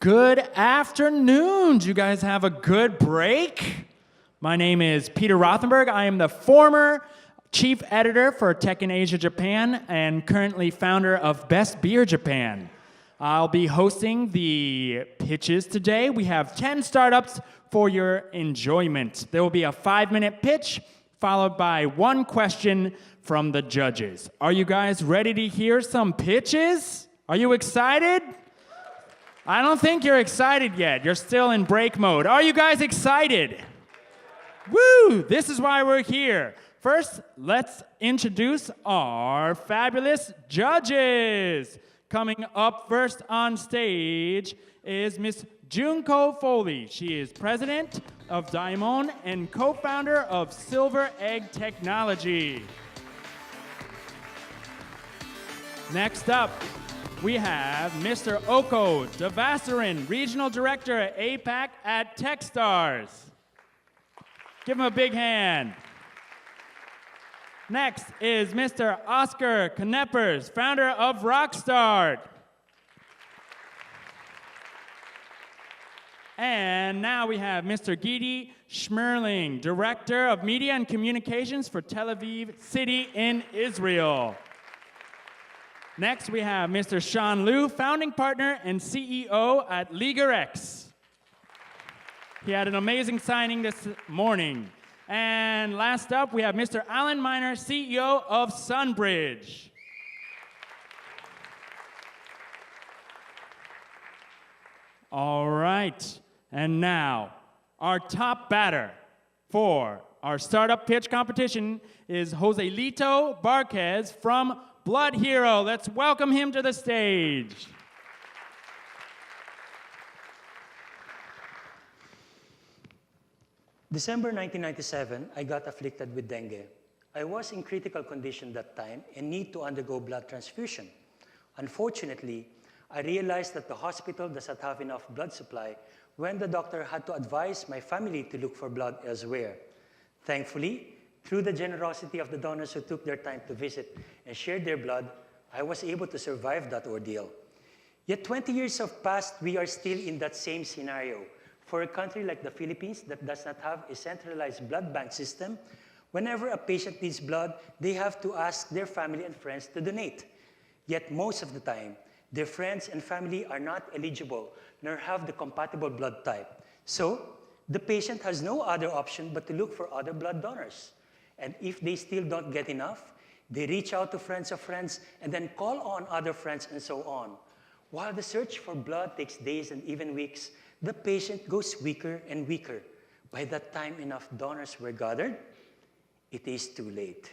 Good afternoon. Did you guys have a good break? My name is Peter Rothenberg. I am the former chief editor for Tech in Asia Japan and currently founder of Best Beer Japan. I'll be hosting the pitches today. We have 10 startups for your enjoyment. There will be a 5-minute pitch followed by one question from the judges. Are you guys ready to hear some pitches? Are you excited? I don't think you're excited yet. You're still in break mode. Are you guys excited? Woo! This is why we're here. First, let's introduce our fabulous judges. Coming up first on stage is Miss Junko Foley. She is president of Daimon and co-founder of Silver Egg Technology. Next up, we have Mr. Oko Devassaran, Regional Director at APAC at Techstars. Give him a big hand. Next is Mr. Oscar Kneppers, founder of Rockstart. And now we have Mr. Gidi Schmerling, Director of Media and Communications for Tel Aviv City in Israel. Next, we have Mr. Sean Liu, founding partner and CEO at LeaguerX. He had an amazing signing this morning. And last up, we have Mr. Alan Miner, CEO of Sunbridge. All right, and now, our top batter for our startup pitch competition is Joselito Barquez from Blood Hero. Let's welcome him to the stage. December 1997, I got afflicted with dengue. I was in critical condition that time and need to undergo blood transfusion. Unfortunately, I realized that the hospital does not have enough blood supply when the doctor had to advise my family to look for blood elsewhere. Thankfully, through the generosity of the donors who took their time to visit and shared their blood, I was able to survive that ordeal. Yet 20 years have passed, we are still in that same scenario. For a country like the Philippines that does not have a centralized blood bank system, whenever a patient needs blood, they have to ask their family and friends to donate. Yet most of the time, their friends and family are not eligible nor have the compatible blood type. So, the patient has no other option but to look for other blood donors. And if they still don't get enough, they reach out to friends of friends and then call on other friends and so on. While the search for blood takes days and even weeks, the patient goes weaker and weaker. By that time enough donors were gathered, it is too late.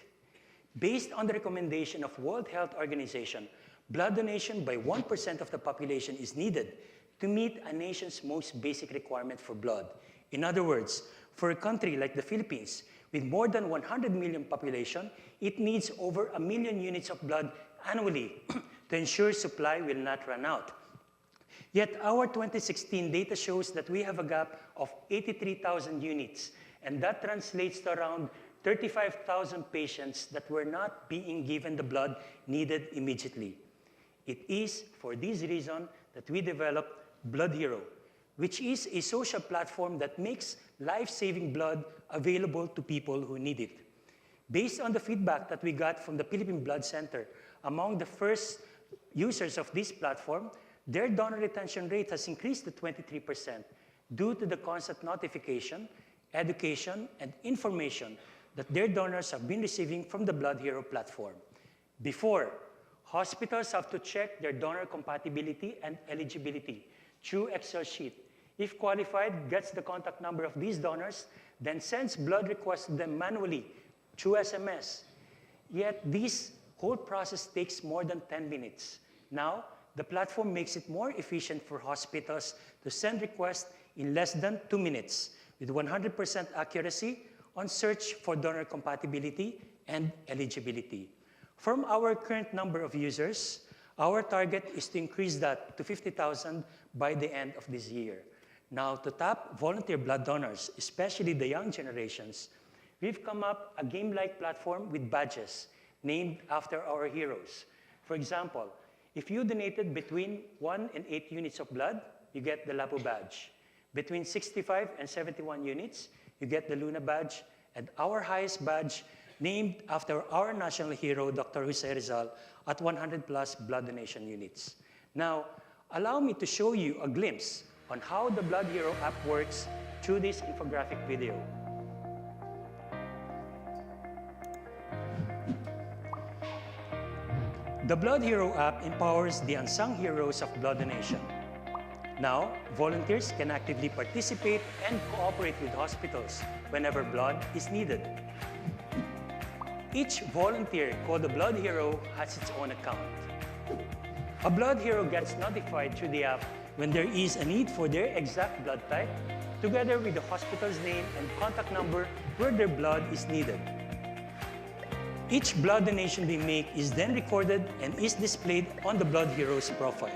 Based on the recommendation of World Health Organization, blood donation by 1% of the population is needed to meet a nation's most basic requirement for blood. In other words, for a country like the Philippines, with more than 100 million population, it needs over 1 million units of blood annually to ensure supply will not run out. Yet our 2016 data shows that we have a gap of 83,000 units, and that translates to around 35,000 patients that were not being given the blood needed immediately. It is for this reason that we developed Blood Hero, which is a social platform that makes life-saving blood available to people who need it. Based on the feedback that we got from the Philippine Blood Center, among the first users of this platform, their donor retention rate has increased to 23% due to the constant notification, education, and information that their donors have been receiving from the Blood Hero platform. Before, hospitals have to check their donor compatibility and eligibility through Excel sheet. If qualified, gets the contact number of these donors, then sends blood requests to them manually through SMS. Yet this whole process takes more than 10 minutes. Now, the platform makes it more efficient for hospitals to send requests in less than 2 minutes with 100% accuracy on search for donor compatibility and eligibility. From our current number of users, our target is to increase that to 50,000 by the end of this year. Now, to tap volunteer blood donors, especially the young generations, we've come up a game-like platform with badges named after our heroes. For example, if you donated between 1 and 8 units of blood, you get the Lapu badge. Between 65 and 71 units, you get the Luna badge. And our highest badge, named after our national hero, Dr. Jose Rizal, at 100 plus blood donation units. Now, allow me to show you a glimpse on how the Blood Hero app works through this infographic video. The Blood Hero app empowers the unsung heroes of blood donation. Now, volunteers can actively participate and cooperate with hospitals whenever blood is needed. Each volunteer called a Blood Hero has its own account. A Blood Hero gets notified through the app when there is a need for their exact blood type, together with the hospital's name and contact number where their blood is needed. Each blood donation they make is then recorded and is displayed on the Blood Hero's profile.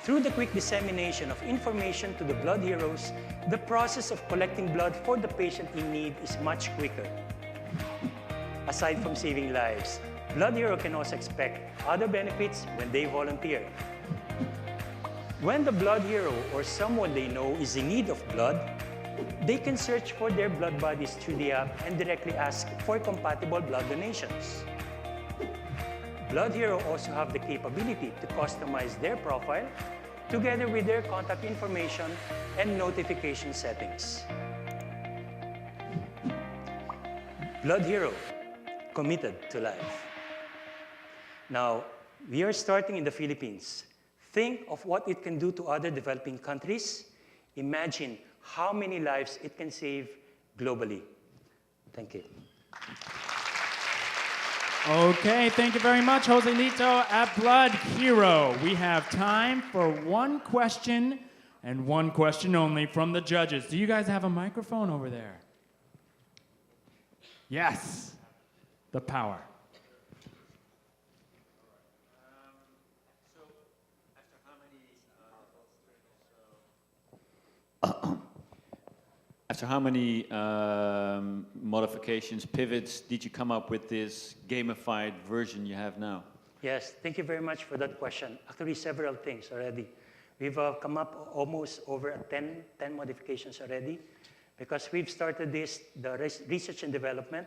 Through the quick dissemination of information to the Blood Heroes, the process of collecting blood for the patient in need is much quicker. Aside from saving lives, Blood Hero can also expect other benefits when they volunteer. When the Blood Hero or someone they know is in need of blood, they can search for their blood buddies through the app and directly ask for compatible blood donations. Blood Hero also have the capability to customize their profile together with their contact information and notification settings. Blood Hero, committed to life. Now, we are starting in the Philippines. Think of what it can do to other developing countries. Imagine how many lives it can save globally. Thank you. Okay, thank you very much, Joselito at Blood Hero. We have time for one question and one question only from the judges. Do you guys have a microphone over there? Yes, the power. After how many modifications, pivots, did you come up with this gamified version you have now? Yes, thank you very much for that question. Actually, several things already. We've come up almost over 10 modifications already, because we've started this, the research and development,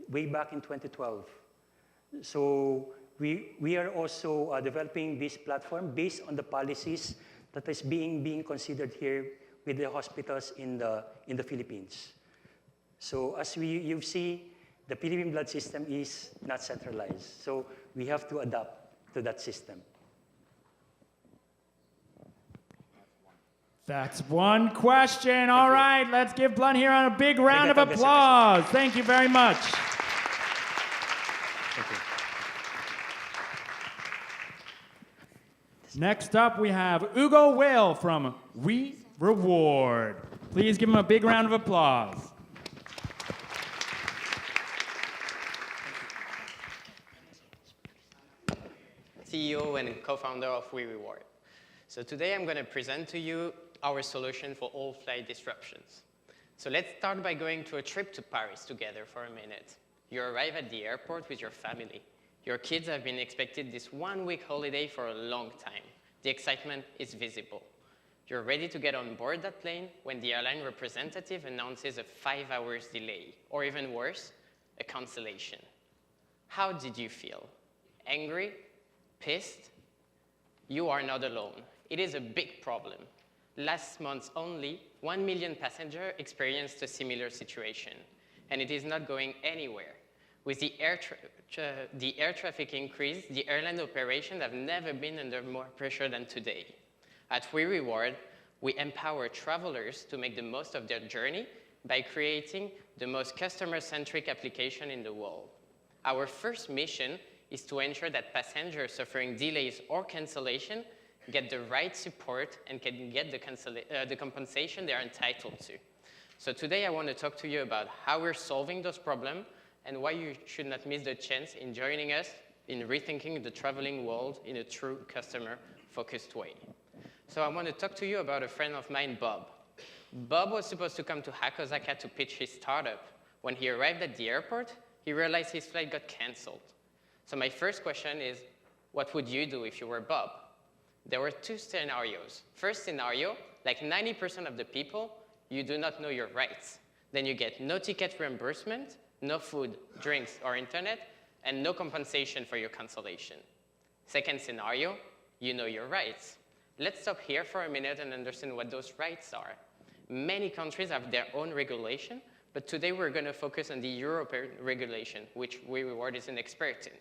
way back in 2012. So we are also developing this platform based on the policies that is being considered here with the hospitals in the Philippines. So as you see, the Philippine blood system is not centralized. So we have to adapt to that system. That's one question. All right, let's give Blood Hero a big round of applause. Thank you very much. Thank you. Next up, we have Ugo Whale from We Reward. Please give him a big round of applause. CEO and co-founder of We Reward. So today I'm going to present to you our solution for all flight disruptions. So let's start by going to a trip to Paris together for a minute. You arrive at the airport with your family. Your kids have been expected this 1 week holiday for a long time. The excitement is visible. You're ready to get on board that plane when the airline representative announces a 5 hours delay, or even worse, a cancellation. How did you feel? Angry? Pissed? You are not alone. It is a big problem. Last month only, 1 million passengers experienced a similar situation, and it is not going anywhere. With the air traffic increase, the airline operations have never been under more pressure than today. At We Reward, we empower travelers to make the most of their journey by creating the most customer-centric application in the world. Our first mission is to ensure that passengers suffering delays or cancellation get the right support and can get the compensation they are entitled to. So today I want to talk to you about how we're solving those problems and why you should not miss the chance in joining us in rethinking the traveling world in a true customer-focused way. So I want to talk to you about a friend of mine, Bob. Bob was supposed to come to HackOsaka to pitch his startup. When he arrived at the airport, he realized his flight got canceled. So my first question is, what would you do if you were Bob? There were two scenarios. First scenario, like 90% of the people, you do not know your rights. Then you get no ticket reimbursement, no food, drinks, or internet, and no compensation for your cancellation. Second scenario, you know your rights. Let's stop here for a minute and understand what those rights are. Many countries have their own regulation, but today we're going to focus on the European regulation, which WeReward is an expert in.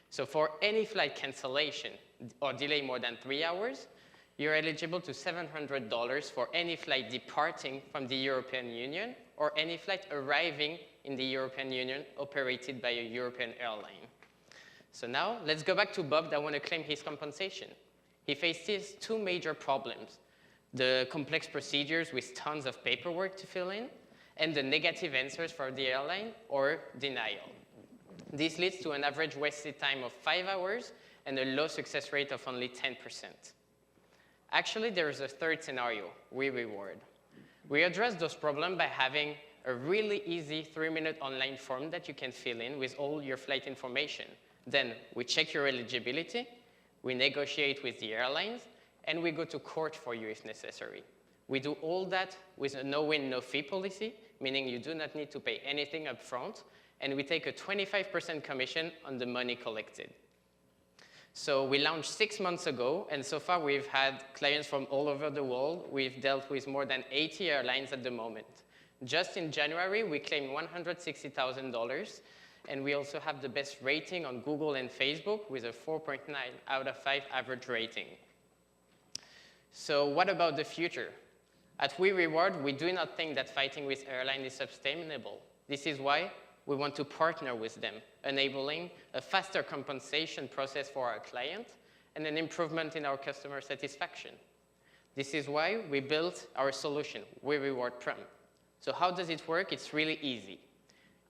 So for any flight cancellation or delay more than 3 hours, you're eligible to $700 for any flight departing from the European Union or any flight arriving in the European Union operated by a European airline. So now let's go back to Bob that want to claim his compensation. He faces two major problems: the complex procedures with tons of paperwork to fill in, and the negative answers for the airline or denial. This leads to an average wasted time of 5 hours and a low success rate of only 10%. Actually, there is a third scenario, WeReward. We address those problems by having a really easy 3-minute online form that you can fill in with all your flight information. Then we check your eligibility, we negotiate with the airlines, and we go to court for you if necessary. We do all that with a no-win, no-fee policy, meaning you do not need to pay anything up front, and we take a 25% commission on the money collected. So we launched 6 months ago, and so far we've had clients from all over the world. We've dealt with more than 80 airlines at the moment. Just in January, we claimed $160,000, and we also have the best rating on Google and Facebook with a 4.9 out of 5 average rating. So what about the future? At WeReward, we do not think that fighting with airlines is sustainable. This is why we want to partner with them, enabling a faster compensation process for our client and an improvement in our customer satisfaction. This is why we built our solution, WeReward Prime. So how does it work? It's really easy.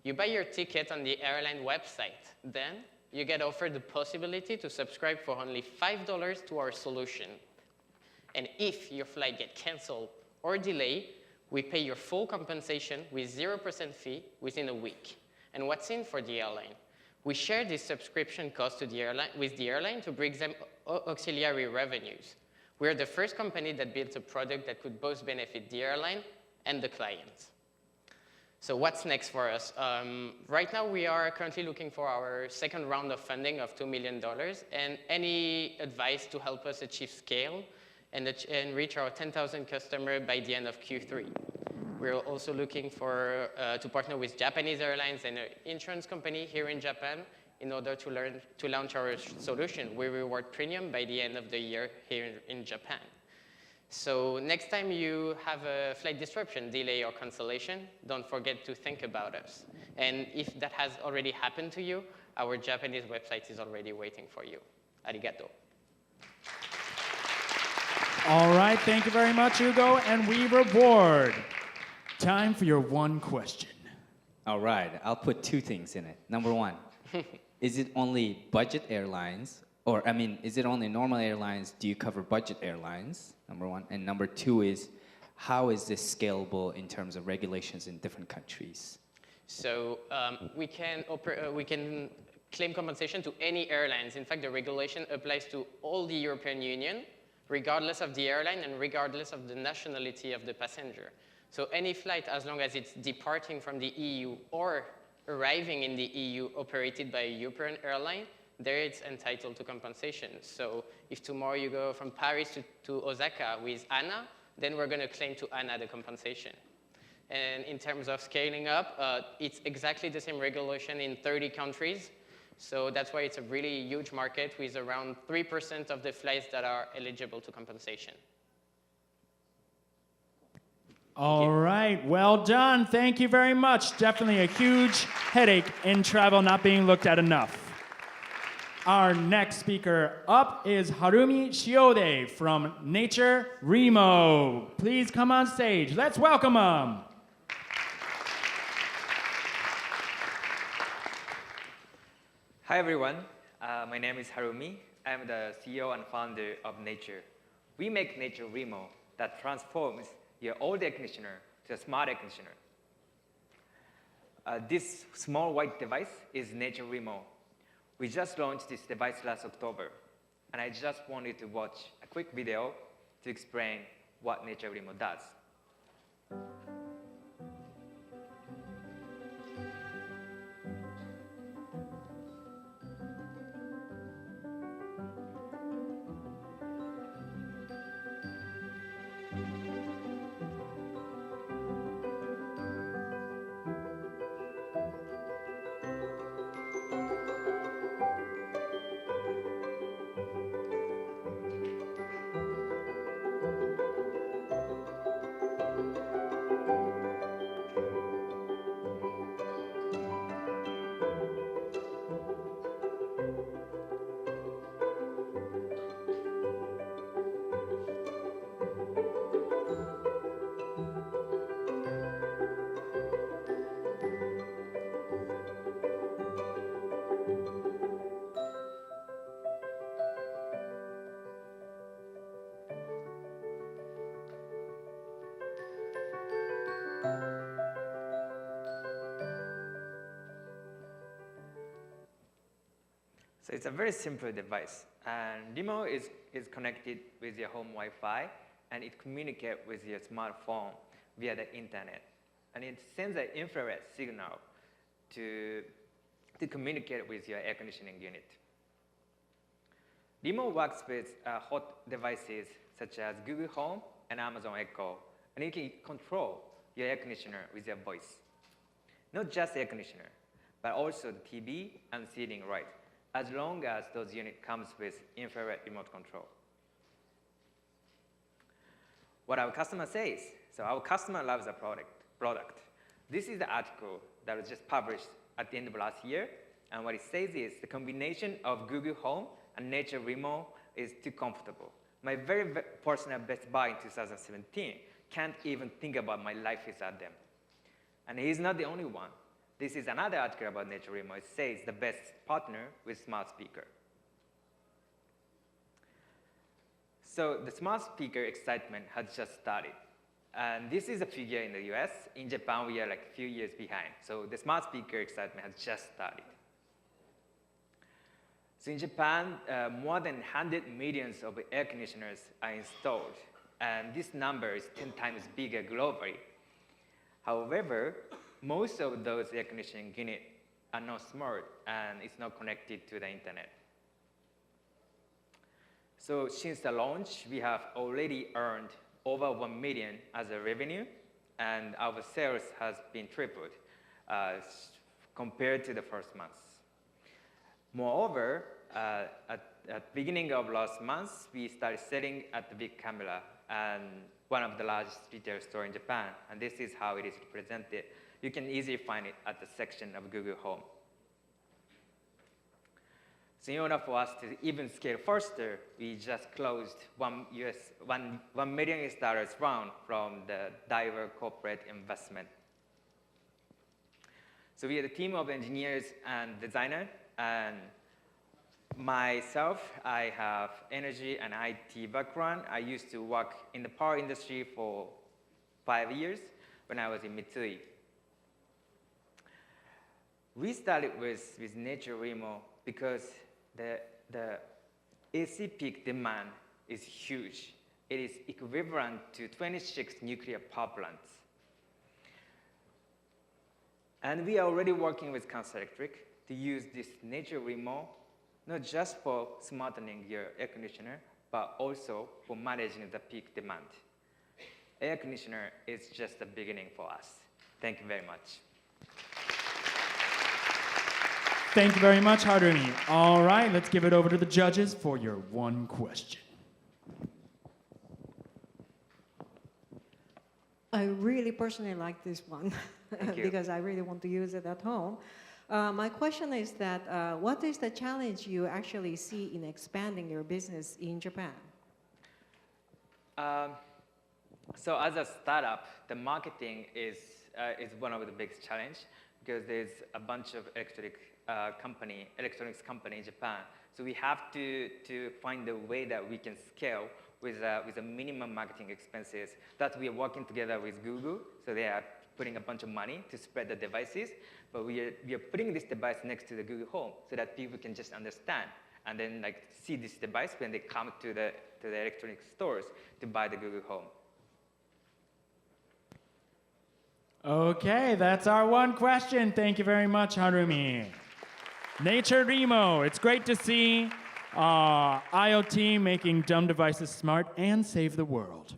You buy your ticket on the airline website. Then you get offered the possibility to subscribe for only $5 to our solution. And if your flight gets canceled or delayed, we pay your full compensation with 0% fee within a week. And what's in for the airline? We share this subscription cost with the airline to bring them auxiliary revenues. We're the first company that built a product that could both benefit the airline and the client. So what's next for us? Right now, we are currently looking for our second round of funding of $2 million, and any advice to help us achieve scale and reach our 10,000 customers by the end of Q3. We're also looking to partner with Japanese airlines and an insurance company here in Japan in order to launch our solution, WeReward Premium, by the end of the year here in Japan. So next time you have a flight disruption, delay, or cancellation, don't forget to think about us. And if that has already happened to you, our Japanese website is already waiting for you. Arigato. All right, thank you very much, Hugo, and WeReward. Time for your one question. All right, I'll put two things in it. Number one, is it only budget airlines? Or, I mean, is it only normal airlines? Do you cover budget airlines? Number one. And number two is, how is this scalable in terms of regulations in different countries? So we can claim compensation to any airlines. In fact, the regulation applies to all the European Union, regardless of the airline and regardless of the nationality of the passenger. So any flight, as long as it's departing from the EU or arriving in the EU operated by a European airline, there it's entitled to compensation. So if tomorrow you go from Paris to Osaka with ANA, then we're going to claim to ANA the compensation. And in terms of scaling up, it's exactly the same regulation in 30 countries. So that's why it's a really huge market with around 3% of the flights that are eligible to compensation. All right, well done. Thank you very much. Definitely a huge headache in travel not being looked at enough. Our next speaker up is Harumi Shiode from Nature Remo. Please come on stage. Let's welcome him. Hi everyone, my name is Harumi. I'm the CEO and founder of Nature. We make Nature Remo that transforms your old air conditioner to a smart air conditioner. This small white device is Nature Remo. We just launched this device last October. and I just wanted to watch a quick video to explain what Nature Remote does. So it's a very simple device, and Limo is connected with your home Wi-Fi, and it communicates with your smartphone via the internet. And it sends an infrared signal to communicate with your air conditioning unit. Limo works with hot devices such as Google Home and Amazon Echo, and you can control your air conditioner with your voice. Not just air conditioner, but also the TV and ceiling light, as long as those units comes with infrared remote control. What our customer says, so our customer loves the product. This is the article that was just published at the end of last year, and what it says is the combination of Google Home and Nature Remote is too comfortable. My very personal Best Buy in 2017 can't even think about my life without them. And he's not the only one. This is another article about Nature Remote. It says the best partner with smart speaker. So the smart speaker excitement has just started. And this is a figure in the US. In Japan, we are like a few years behind. So the smart speaker excitement has just started. So in Japan, more than 100 million of air conditioners are installed. And this number is 10 times bigger globally. However, most of those air conditioning units are not smart and it's not connected to the internet. So since the launch, we have already earned over 1 million as a revenue, and our sales has been tripled compared to the first month. Moreover, at the beginning of last month, we started selling at the big camera and one of the largest retail stores in Japan, and this is how it is represented. You can easily find it at the section of Google Home. So in order for us to even scale faster, we just closed $1 million round from the Diver Corporate Investment. So we are the team of engineers and designers, and myself, I have energy and IT background. I used to work in the power industry for 5 years when I was in Mitsui. We started with Nature Remote because the AC peak demand is huge. It is equivalent to 26 nuclear power plants. And we are already working with Kansas Electric to use this Nature Remote, not just for smartening your air conditioner, but also for managing the peak demand. Air conditioner is just the beginning for us. Thank you very much. Thank you very much, Harumi. All right, let's give it over to the judges for your one question. I really personally like this one because I really want to use it at home. My question is that what is the challenge you actually see in expanding your business in Japan? So as a startup, the marketing is one of the biggest challenges because there's a bunch of electronics company in Japan. So we have to find a way that we can scale with a minimum marketing expenses. That we are working together with Google, so they are putting a bunch of money to spread the devices, but we are putting this device next to the Google Home so that people can just understand and then like see this device when they come to the electronic stores to buy the Google Home. Okay, that's our one question. Thank you very much, Harumi. Nature Remo, it's great to see IoT making dumb devices smart and save the world.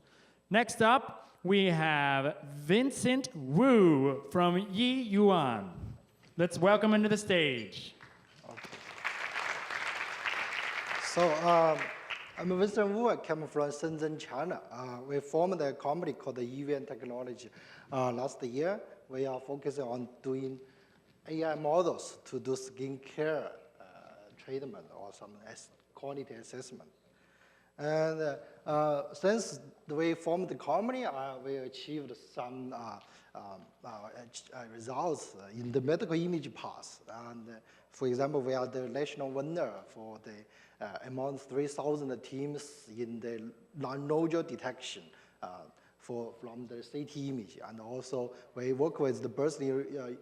Next up, we have Vincent Wu from Yi Yuan. Let's welcome him to the stage. So I'm Vincent Wu. I come from Shenzhen, China. We formed a company called Yuan Technology last year. We are focusing on doing AI models to do skincare treatment or some quality assessment. And since we formed the company, we achieved some results in the medical image path. And for example, we are the national winner for the among 3,000 teams in the non-nodal detection from the CT image. And also, we work with the Berkeley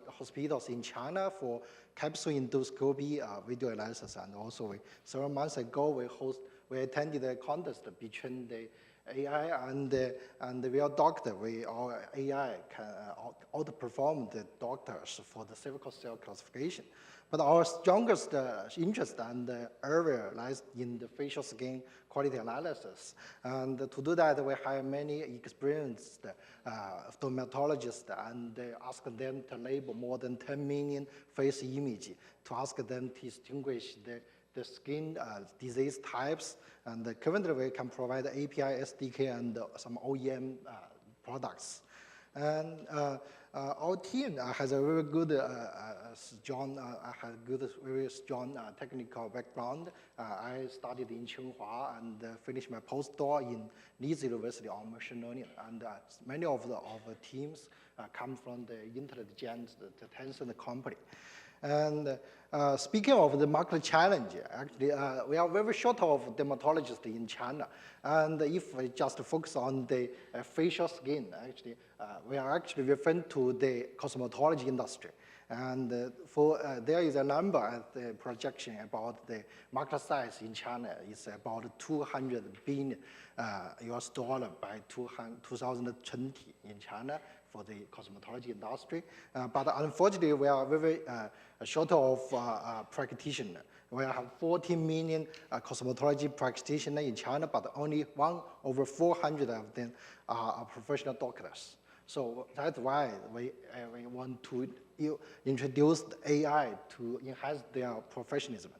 hospitals in China for capsule endoscopy video analysis. And also, several months ago, we attended a contest between the AI and the real doctor. Our AI can outperform the doctors for the cervical cell classification. But our strongest interest and area lies in the facial skin quality analysis. And to do that, we hire many experienced dermatologists and ask them to label more than 10 million face images to ask them to distinguish the skin disease types. And currently, we can provide API, SDK, and some OEM products. And our team has a very good, very strong technical background. I studied in Tsinghua and finished my postdoc in Leeds University on machine learning. And many of the teams come from the IntelliGen, the Tencent company. And speaking of the market challenge, actually, we are very short of dermatologists in China. And if we just focus on the facial skin, actually, we are actually referring to the cosmetology industry. And there is a number at the projection about the market size in China is about $200 billion US dollar by 2020 in China for the cosmetology industry. But unfortunately, we are very short of practitioners. We have 14 million cosmetology practitioners in China, but only 1 over 400 of them are professional doctors. So that's why we want to introduce AI to enhance their professionalism.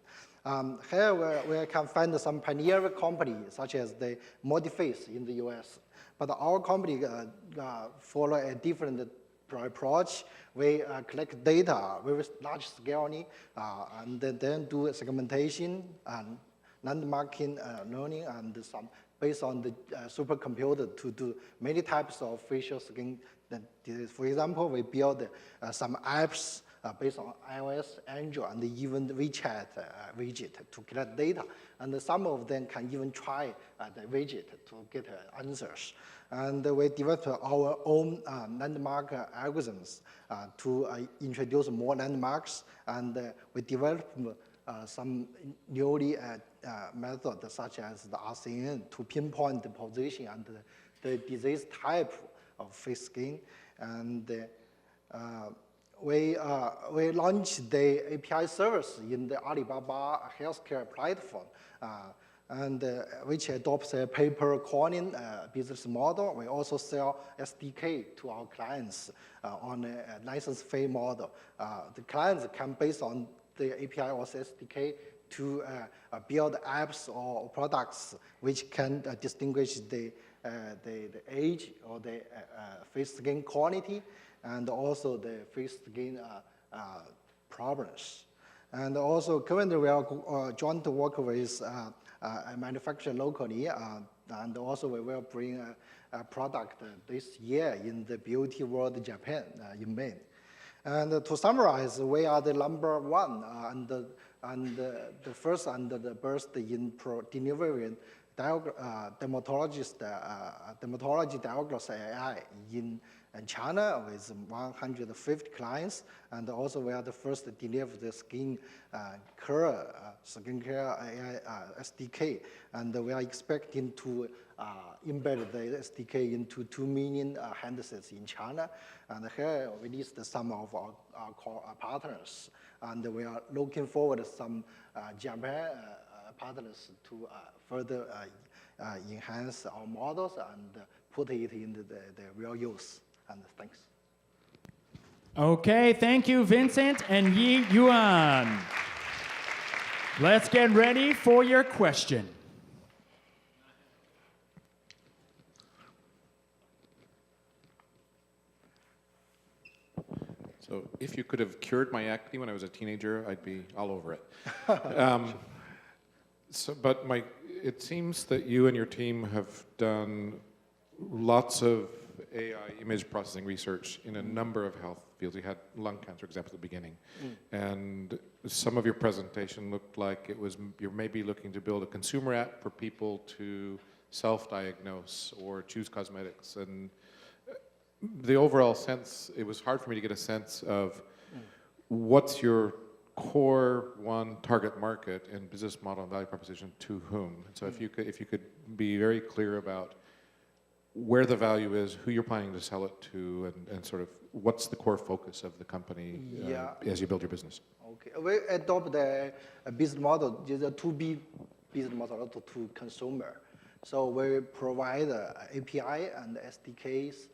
Here we can find some pioneer companies, such as the Modiface in the US. But our company follow a different approach. We collect data very large scale, and then do segmentation and landmarking learning, and some based on the supercomputer to do many types of facial skin disease. For example, we build some apps based on iOS, Android, and even WeChat widget to collect data. And some of them can even try the widget to get answers. And we developed our own landmark algorithms to introduce more landmarks. And we developed some newly methods such as the RCN to pinpoint the position and the disease type of face skin. And we launched the API service in the Alibaba healthcare platform, and which adopts a pay-per-coin business model. We also sell SDK to our clients on a license fee model. The clients can, based on the API or SDK, to build apps or products which can distinguish the age or the face skin quality, and also the face skin problems. And also currently we are joint to work with a manufacturer locally, and also we will bring a product this year in the beauty world Japan in May. And to summarize, we are the #1 and the first and the best in delivering dermatology diagnosis AI in China with 150 clients, and also we are the first to deliver the skincare AI SDK, and we are expecting to embed the SDK into 2 million handsets in China, and here we list some of our core partners, and we are looking forward to some Japan partners to further enhance our models and put it into the real use. And thanks. Okay, thank you, Vincent and Yi Yuan. Let's get ready for your question. So if you could have cured my acne when I was a teenager, I'd be all over it. It seems that you and your team have done lots of AI image processing research in a number of health fields. You had lung cancer example at the beginning. And some of your presentation looked like you're maybe looking to build a consumer app for people to self-diagnose or choose cosmetics. And the overall sense, it was hard for me to get a sense of what's your core one target market and business model and value proposition to whom. So if you could be very clear about where the value is, who you're planning to sell it to, and sort of what's the core focus of the company as you build your business. Okay, we adopt a business model, just a 2B business model to consumer. So we provide API and SDKs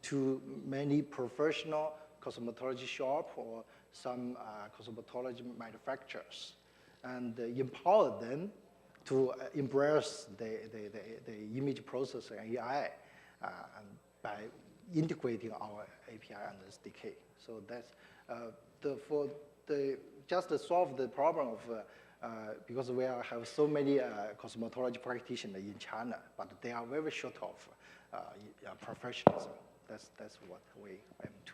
to many professional cosmetology shop or some cosmetology manufacturers, and empower them to embrace the image processing AI and by integrating our API and SDK. So that's just to solve the problem of because we have so many cosmetology practitioners in China, but they are very short of professionals. That's what we aim to.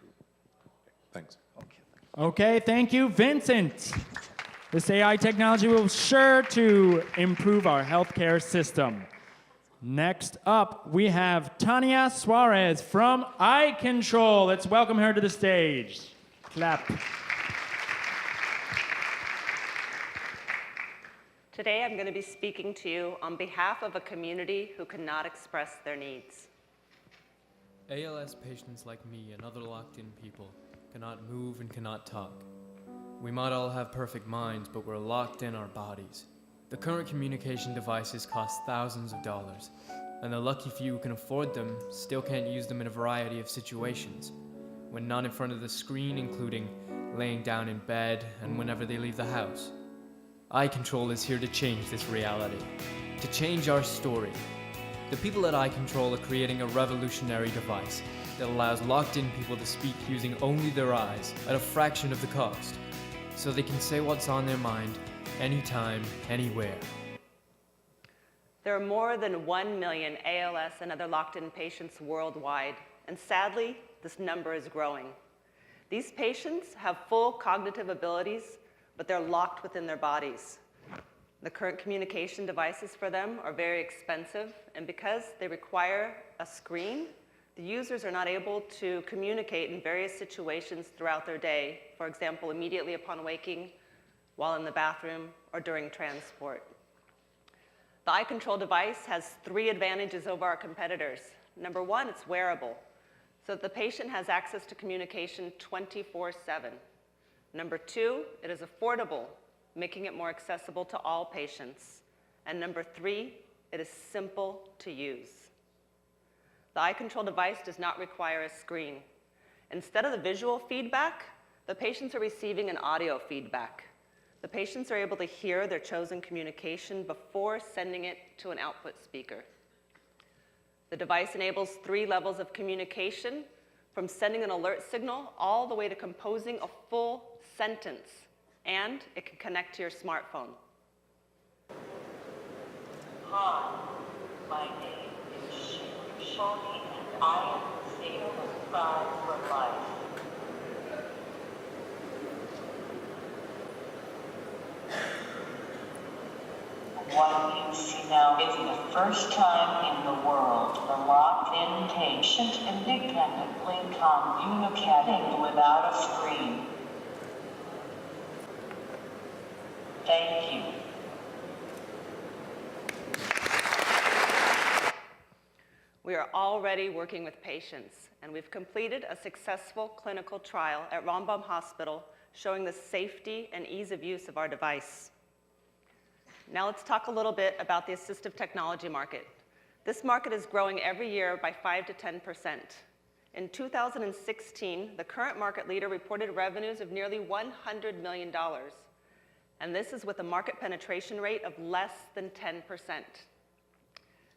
Thanks. Okay. Okay, thank you, Vincent. This AI technology will sure to improve our healthcare system. Next up, we have Tania Suarez from iControl. Let's welcome her to the stage. Clap. Today, I'm going to be speaking to you on behalf of a community who cannot express their needs. ALS patients like me and other locked-in people cannot move and cannot talk. We might all have perfect minds, but we're locked in our bodies. The current communication devices cost thousands of dollars, and the lucky few who can afford them still can't use them in a variety of situations. When not in front of the screen, including laying down in bed and whenever they leave the house. iControl is here to change this reality, to change our story. The people at iControl are creating a revolutionary device that allows locked-in people to speak using only their eyes at a fraction of the cost, so they can say what's on their mind anytime, anywhere. There are more than 1 million ALS and other locked-in patients worldwide, and sadly, this number is growing. These patients have full cognitive abilities, but they're locked within their bodies. The current communication devices for them are very expensive, and because they require a screen, the users are not able to communicate in various situations throughout their day, for example, immediately upon waking, while in the bathroom, or during transport. The iControl device has 3 advantages over our competitors. Number 1, it's wearable, so that the patient has access to communication 24/7. Number 2, it is affordable, making it more accessible to all patients. And number 3, it is simple to use. The iControl device does not require a screen. Instead of the visual feedback, the patients are receiving an audio feedback. The patients are able to hear their chosen communication before sending it to an output speaker. The device enables 3 levels of communication, from sending an alert signal all the way to composing a full sentence, and it can connect to your smartphone. Hi, my name is Shoni, and I am the sales scribe for life. What you see now is the first time in the world the locked-in patient independently communicating without a screen. Thank you. We are already working with patients, and we've completed a successful clinical trial at Rambam Hospital showing the safety and ease of use of our device. Now let's talk a little bit about the assistive technology market. This market is growing every year by 5 to 10%. In 2016, the current market leader reported revenues of nearly $100 million, and this is with a market penetration rate of less than 10%.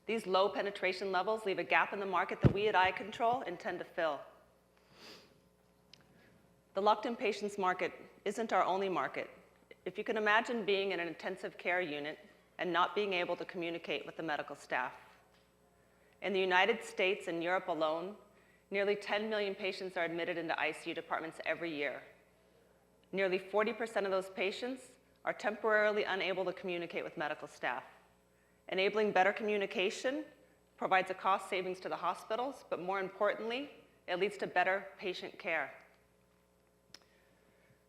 These low penetration levels leave a gap in the market that we at iControl intend to fill. The locked-in patients market isn't our only market. If you can imagine being in an intensive care unit and not being able to communicate with the medical staff. In the United States and Europe alone, nearly 10 million patients are admitted into ICU departments every year. Nearly 40% of those patients are temporarily unable to communicate with medical staff. Enabling better communication provides a cost savings to the hospitals, but more importantly, it leads to better patient care.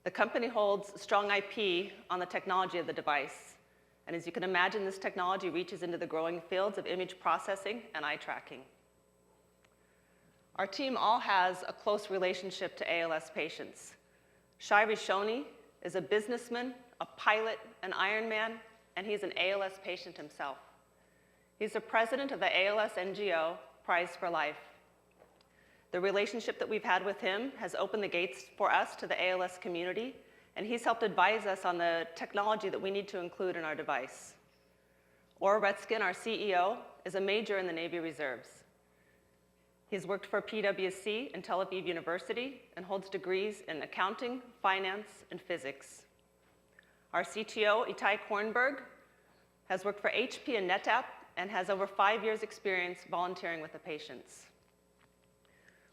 The company holds strong IP on the technology of the device. And as you can imagine, this technology reaches into the growing fields of image processing and eye tracking. Our team all has a close relationship to ALS patients. Shai Rishoni is a businessman, a pilot, an Ironman, and he's an ALS patient himself. He's the president of the ALS NGO, Prize for Life. The relationship that we've had with him has opened the gates for us to the ALS community, and he's helped advise us on the technology that we need to include in our device. Or Redskin, our CEO, is a major in the Navy Reserves. He's worked for PwC and Tel Aviv University and holds degrees in accounting, finance, and physics. Our CTO, Itai Kornberg, has worked for HP and NetApp and has over 5 years' experience volunteering with the patients.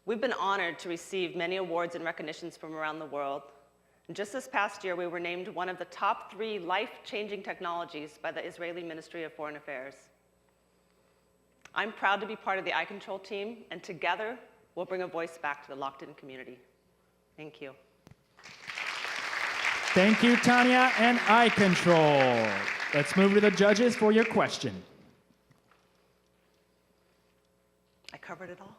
We've been honored to receive many awards and recognitions from around the world. And just this past year, we were named one of the top 3 life-changing technologies by the Israeli Ministry of Foreign Affairs. I'm proud to be part of the iControl team, and together, we'll bring a voice back to the locked-in community. Thank you. Thank you, Tanya and iControl. Let's move to the judges for your question. I covered it all.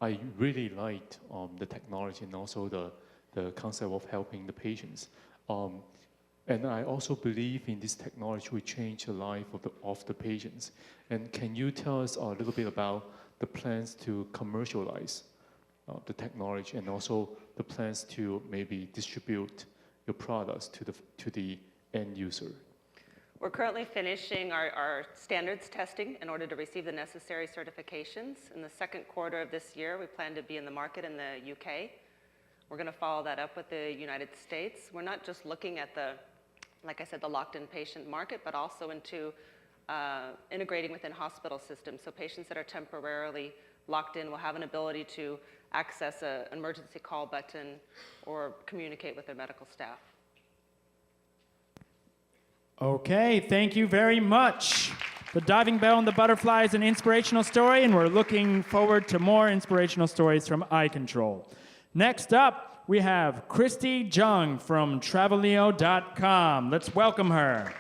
I really liked the technology and also the concept of helping the patients. And I also believe in this technology will change the life of the patients. And can you tell us a little bit about the plans to commercialize the technology and also the plans to maybe distribute your products to the end user? We're currently finishing our standards testing in order to receive the necessary certifications. In the second quarter of this year, we plan to be in the market in the UK. We're going to follow that up with the United States. We're not just looking at the, like I said, the locked-in patient market, but also into integrating within hospital systems. So patients that are temporarily locked in will have an ability to access an emergency call button or communicate with their medical staff. Okay, thank you very much. The Diving Bell and the Butterfly is an inspirational story, and we're looking forward to more inspirational stories from iControl. Next up, we have Christy Jung from Travelio.com. Let's welcome her.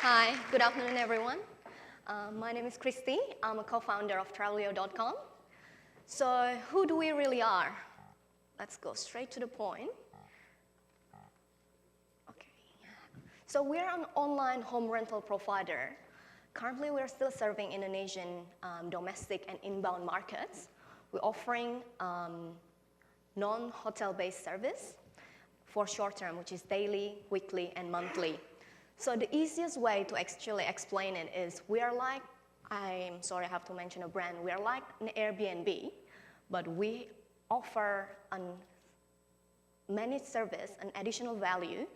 Hi, good afternoon, everyone. My name is Christy. I'm a co-founder of Travelio.com. So who do we really are? Let's go straight to the point. So we're an online home rental provider. Currently, we're still serving Indonesian domestic and inbound markets. We're offering non-hotel-based service for short-term, which is daily, weekly, and monthly. So the easiest way to actually explain it is we are like, I'm sorry, I have to mention a brand. We are like an Airbnb, but we offer a managed service, an additional value,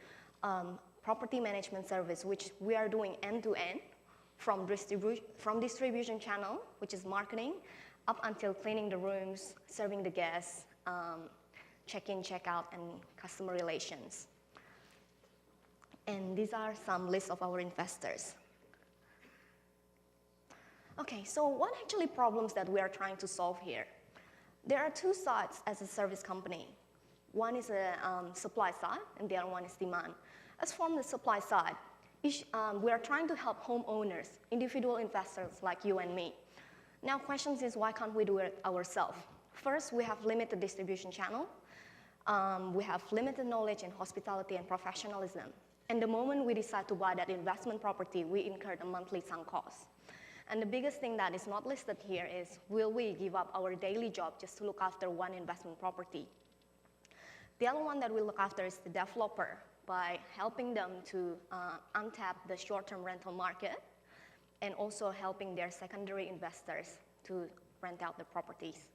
property management service, which we are doing end-to-end from distribution channel, which is marketing, up until cleaning the rooms, serving the guests, check-in, check-out, and customer relations. And these are some lists of our investors. Okay, so what actually problems that we are trying to solve here? There are two sides as a service company. One is a supply side, and the other one is demand. As from the supply side, we are trying to help homeowners, individual investors like you and me. Now, question is, why can't we do it ourselves? First, we have limited distribution channel. We have limited knowledge in hospitality and professionalism. And the moment we decide to buy that investment property, we incur a monthly sunk cost. And the biggest thing that is not listed here is, will we give up our daily job just to look after one investment property? The other one that we look after is the developer, by helping them to untap the short-term rental market and also helping their secondary investors to rent out the properties.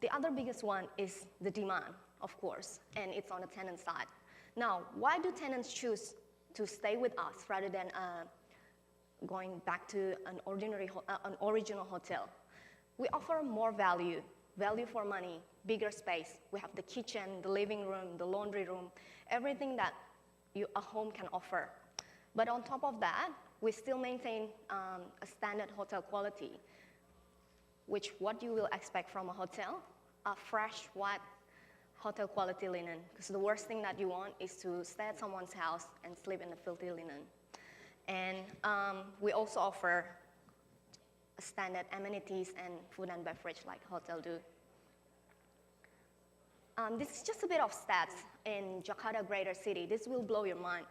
The other biggest one is the demand, of course, and it's on the tenant side. Now, why do tenants choose to stay with us rather than going back to an original hotel? We offer more value for money, bigger space. We have the kitchen, the living room, the laundry room, everything that a home can offer. But on top of that, we still maintain a standard hotel quality, which what you will expect from a hotel, a fresh, white, hotel quality linen. Because the worst thing that you want is to stay at someone's house and sleep in the filthy linen. And we also offer standard amenities and food and beverage like hotel do. This is just a bit of stats in Jakarta Greater City. This will blow your mind.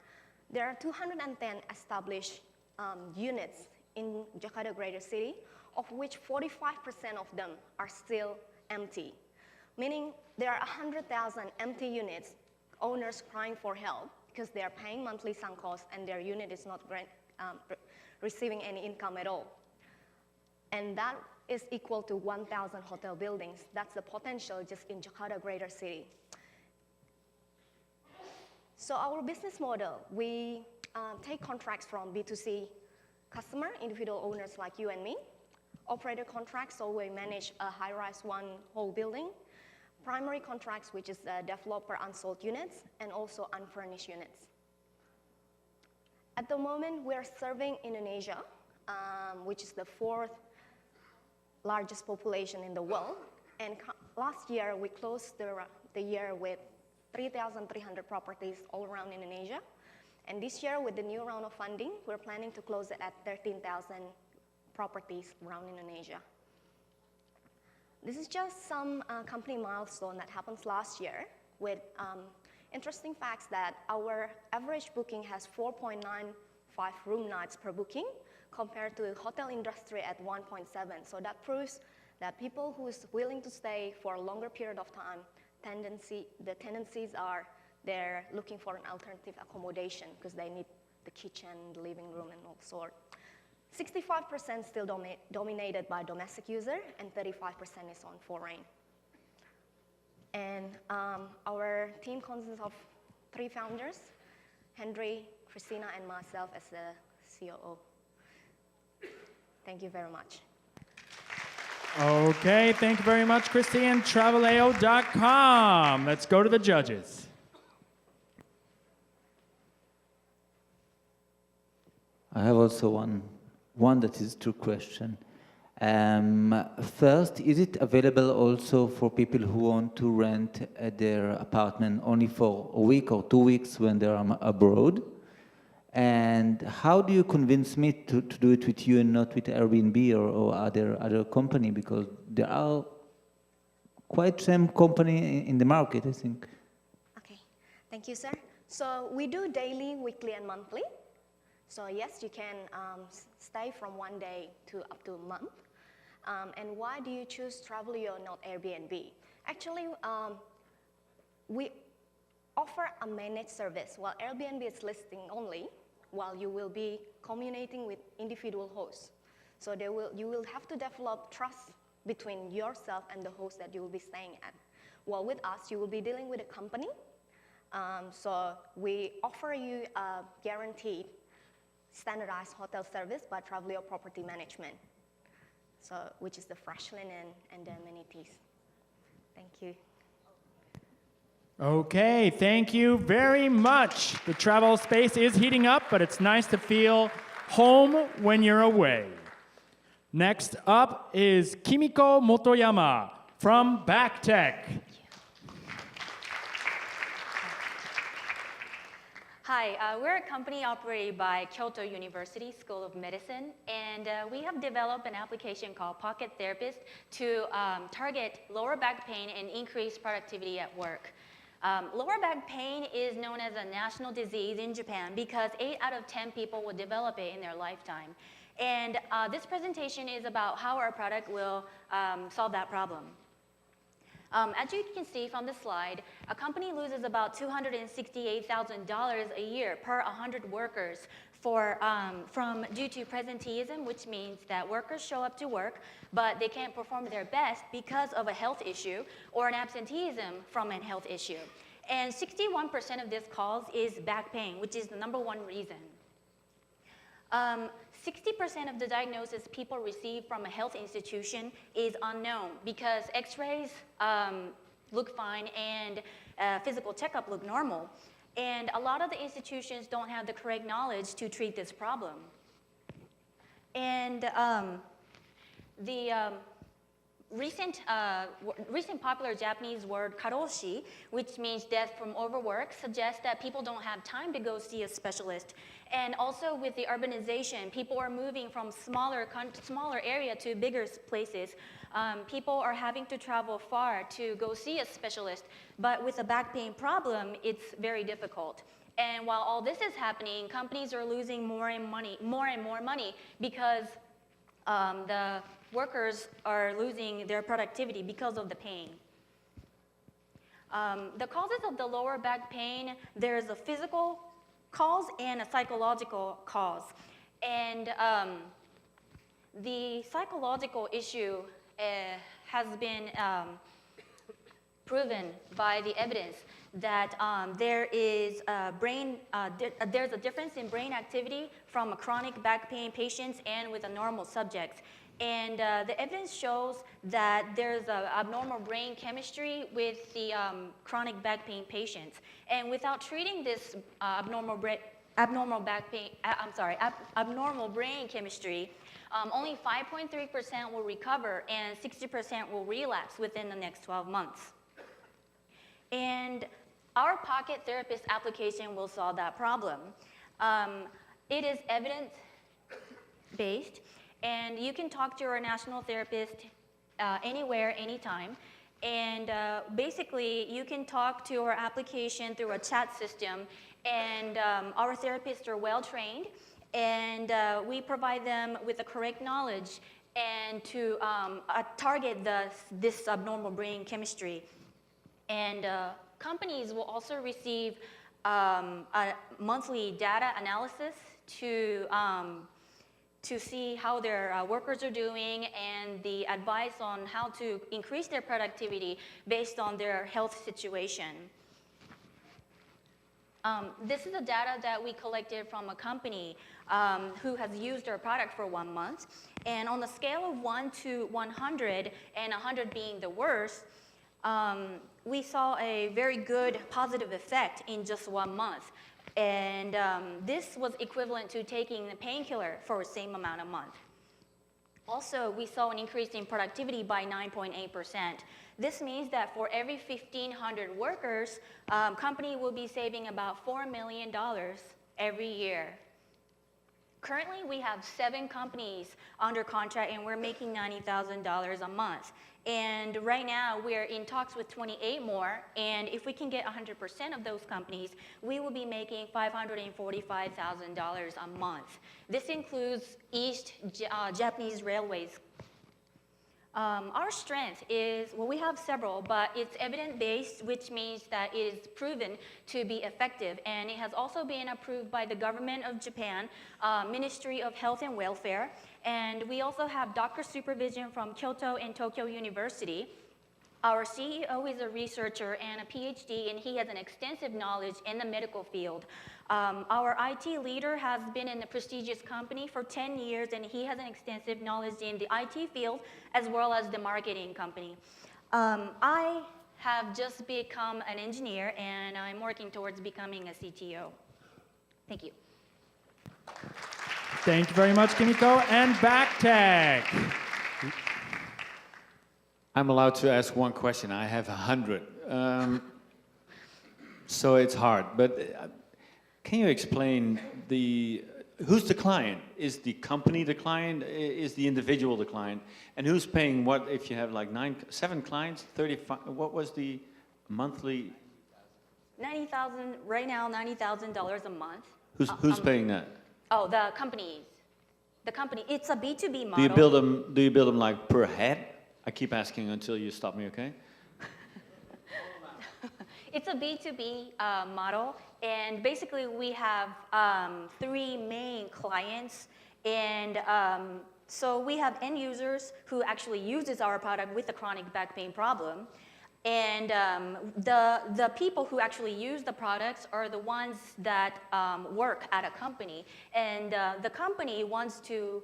There are 210 established units in Jakarta Greater City, of which 45% of them are still empty. Meaning there are 100,000 empty units, owners crying for help because they are paying monthly sunk costs and their unit is not receiving any income at all. And that is equal to 1,000 hotel buildings. That's the potential just in Jakarta Greater City. So our business model, we take contracts from B2C customer, individual owners like you and me, operator contracts, so we manage a high-rise one whole building, primary contracts, which is developer unsold units, and also unfurnished units. At the moment, we're serving Indonesia, which is the 4th largest population in the world. And last year, we closed the year with 3,300 properties all around Indonesia. And this year, with the new round of funding, we're planning to close it at 13,000 properties around Indonesia. This is just some company milestone that happens last year with interesting facts that our average booking has 4.95 room nights per booking compared to the hotel industry at 1.7. So that proves that people who is willing to stay for a longer period of time, the tendencies are they're looking for an alternative accommodation because they need the kitchen, the living room, and all sorts. 65% still dominated by domestic user, and 35% is on foreign. And our team consists of 3 founders, Henry, Christina, and myself as the COO. Thank you very much. Okay, thank you very much, Christine. Traveleo.com. Let's go to the judges. I have also one that is two question. First, is it available also for people who want to rent their apartment only for a week or 2 weeks when they're abroad? And how do you convince me to do it with you and not with Airbnb or other company? Because there are quite some company in the market, I think. Okay, thank you, sir. So we do daily, weekly, and monthly. So yes, you can stay from 1 day to up to a month. And why do you choose Travelio, not Airbnb? Actually, we offer a managed service, while Airbnb is listing only, while you will be communicating with individual hosts. So you will have to develop trust between yourself and the host that you will be staying at. While with us, you will be dealing with a company. So we offer you a guaranteed standardized hotel service by Travelio Property Management, so which is the fresh linen and the amenities. Thank you. Okay, thank you very much. The travel space is heating up, but it's nice to feel home when you're away. Next up is Kimiko Motoyama from Backtech. Hi, we're a company operated by Kyoto University School of Medicine, and we have developed an application called Pocket Therapist to target lower back pain and increase productivity at work. Lower back pain is known as a national disease in Japan because 8 out of 10 people will develop it in their lifetime. And this presentation is about how our product will solve that problem. As you can see from the slide, a company loses about $268,000 a year per 100 workers due to presenteeism, which means that workers show up to work, but they can't perform their best because of a health issue or an absenteeism from a health issue. And 61% of this cause is back pain, which is the #1 reason. 60% of the diagnosis people receive from a health institution is unknown because x-rays look fine and physical checkup look normal. And a lot of the institutions don't have the correct knowledge to treat this problem. And the recent popular Japanese word karoshi, which means death from overwork, suggests that people don't have time to go see a specialist. And also with the urbanization, people are moving from smaller area to bigger places. People are having to travel far to go see a specialist, but with a back pain problem, it's very difficult. And while all this is happening, companies are losing more and more money because the workers are losing their productivity because of the pain. The causes of the lower back pain, there's a physical cause and a psychological cause. And the psychological issue has been proven by the evidence that there's a difference in brain activity from a chronic back pain patients and with a normal subjects. And the evidence shows that there's an abnormal brain chemistry with the chronic back pain patients. And without treating this abnormal brain chemistry, only 5.3% will recover and 60% will relapse within the next 12 months. And our Pocket Therapist application will solve that problem. It is evidence-based. And you can talk to your national therapist anywhere, anytime. And basically, you can talk to our application through a chat system. And our therapists are well-trained. And we provide them with the correct knowledge and to target this abnormal brain chemistry. And companies will also receive a monthly data analysis to see how their workers are doing and the advice on how to increase their productivity based on their health situation. This is the data that we collected from a company who has used our product for 1 month. And on the scale of 1 to 100, and 100 being the worst, we saw a very good positive effect in just 1 month. And this was equivalent to taking the painkiller for the same amount of month. Also, we saw an increase in productivity by 9.8%. This means that for every 1,500 workers, company will be saving about $4 million every year. Currently, we have 7 companies under contract, and we're making $90,000 a month. And right now, we're in talks with 28 more, and if we can get 100% of those companies, we will be making $545,000 a month. This includes East Japanese Railways. Our strength is, well, we have several, but it's evidence-based, which means that it is proven to be effective. And it has also been approved by the government of Japan, Ministry of Health and Welfare. And we also have doctor supervision from Kyoto and Tokyo University. Our CEO is a researcher and a PhD, and he has an extensive knowledge in the medical field. Our IT leader has been in a prestigious company for 10 years, and he has an extensive knowledge in the IT field as well as the marketing company. I have just become an engineer, and I'm working towards becoming a CTO. Thank you. Thank you very much, Kimiko. And back tech. I'm allowed to ask one question. I have 100. So it's hard. But can you explain who's the client? Is the company the client? Is the individual the client? And who's paying what if you have like 7 clients, 35? What was the monthly? $90,000 right now. $90,000 a month. Who's paying that? Oh, the companies. The company. It's a B2B model. Do you build them like per head? I keep asking until you stop me, okay? It's a B2B model, and basically we have 3 main clients, and so we have end users who actually uses our product with a chronic back pain problem, and the people who actually use the products are the ones that work at a company, and the company wants to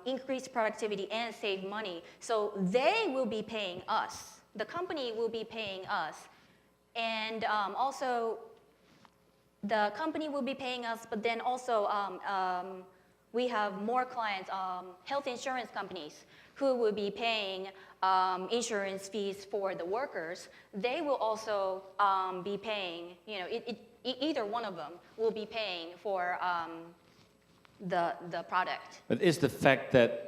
increase productivity and save money, so they will be paying us. The company will be paying us. And also, the company will be paying us, but then also we have more clients, health insurance companies, who will be paying insurance fees for the workers. They will also be paying, either one of them will be paying for the product. But is the fact that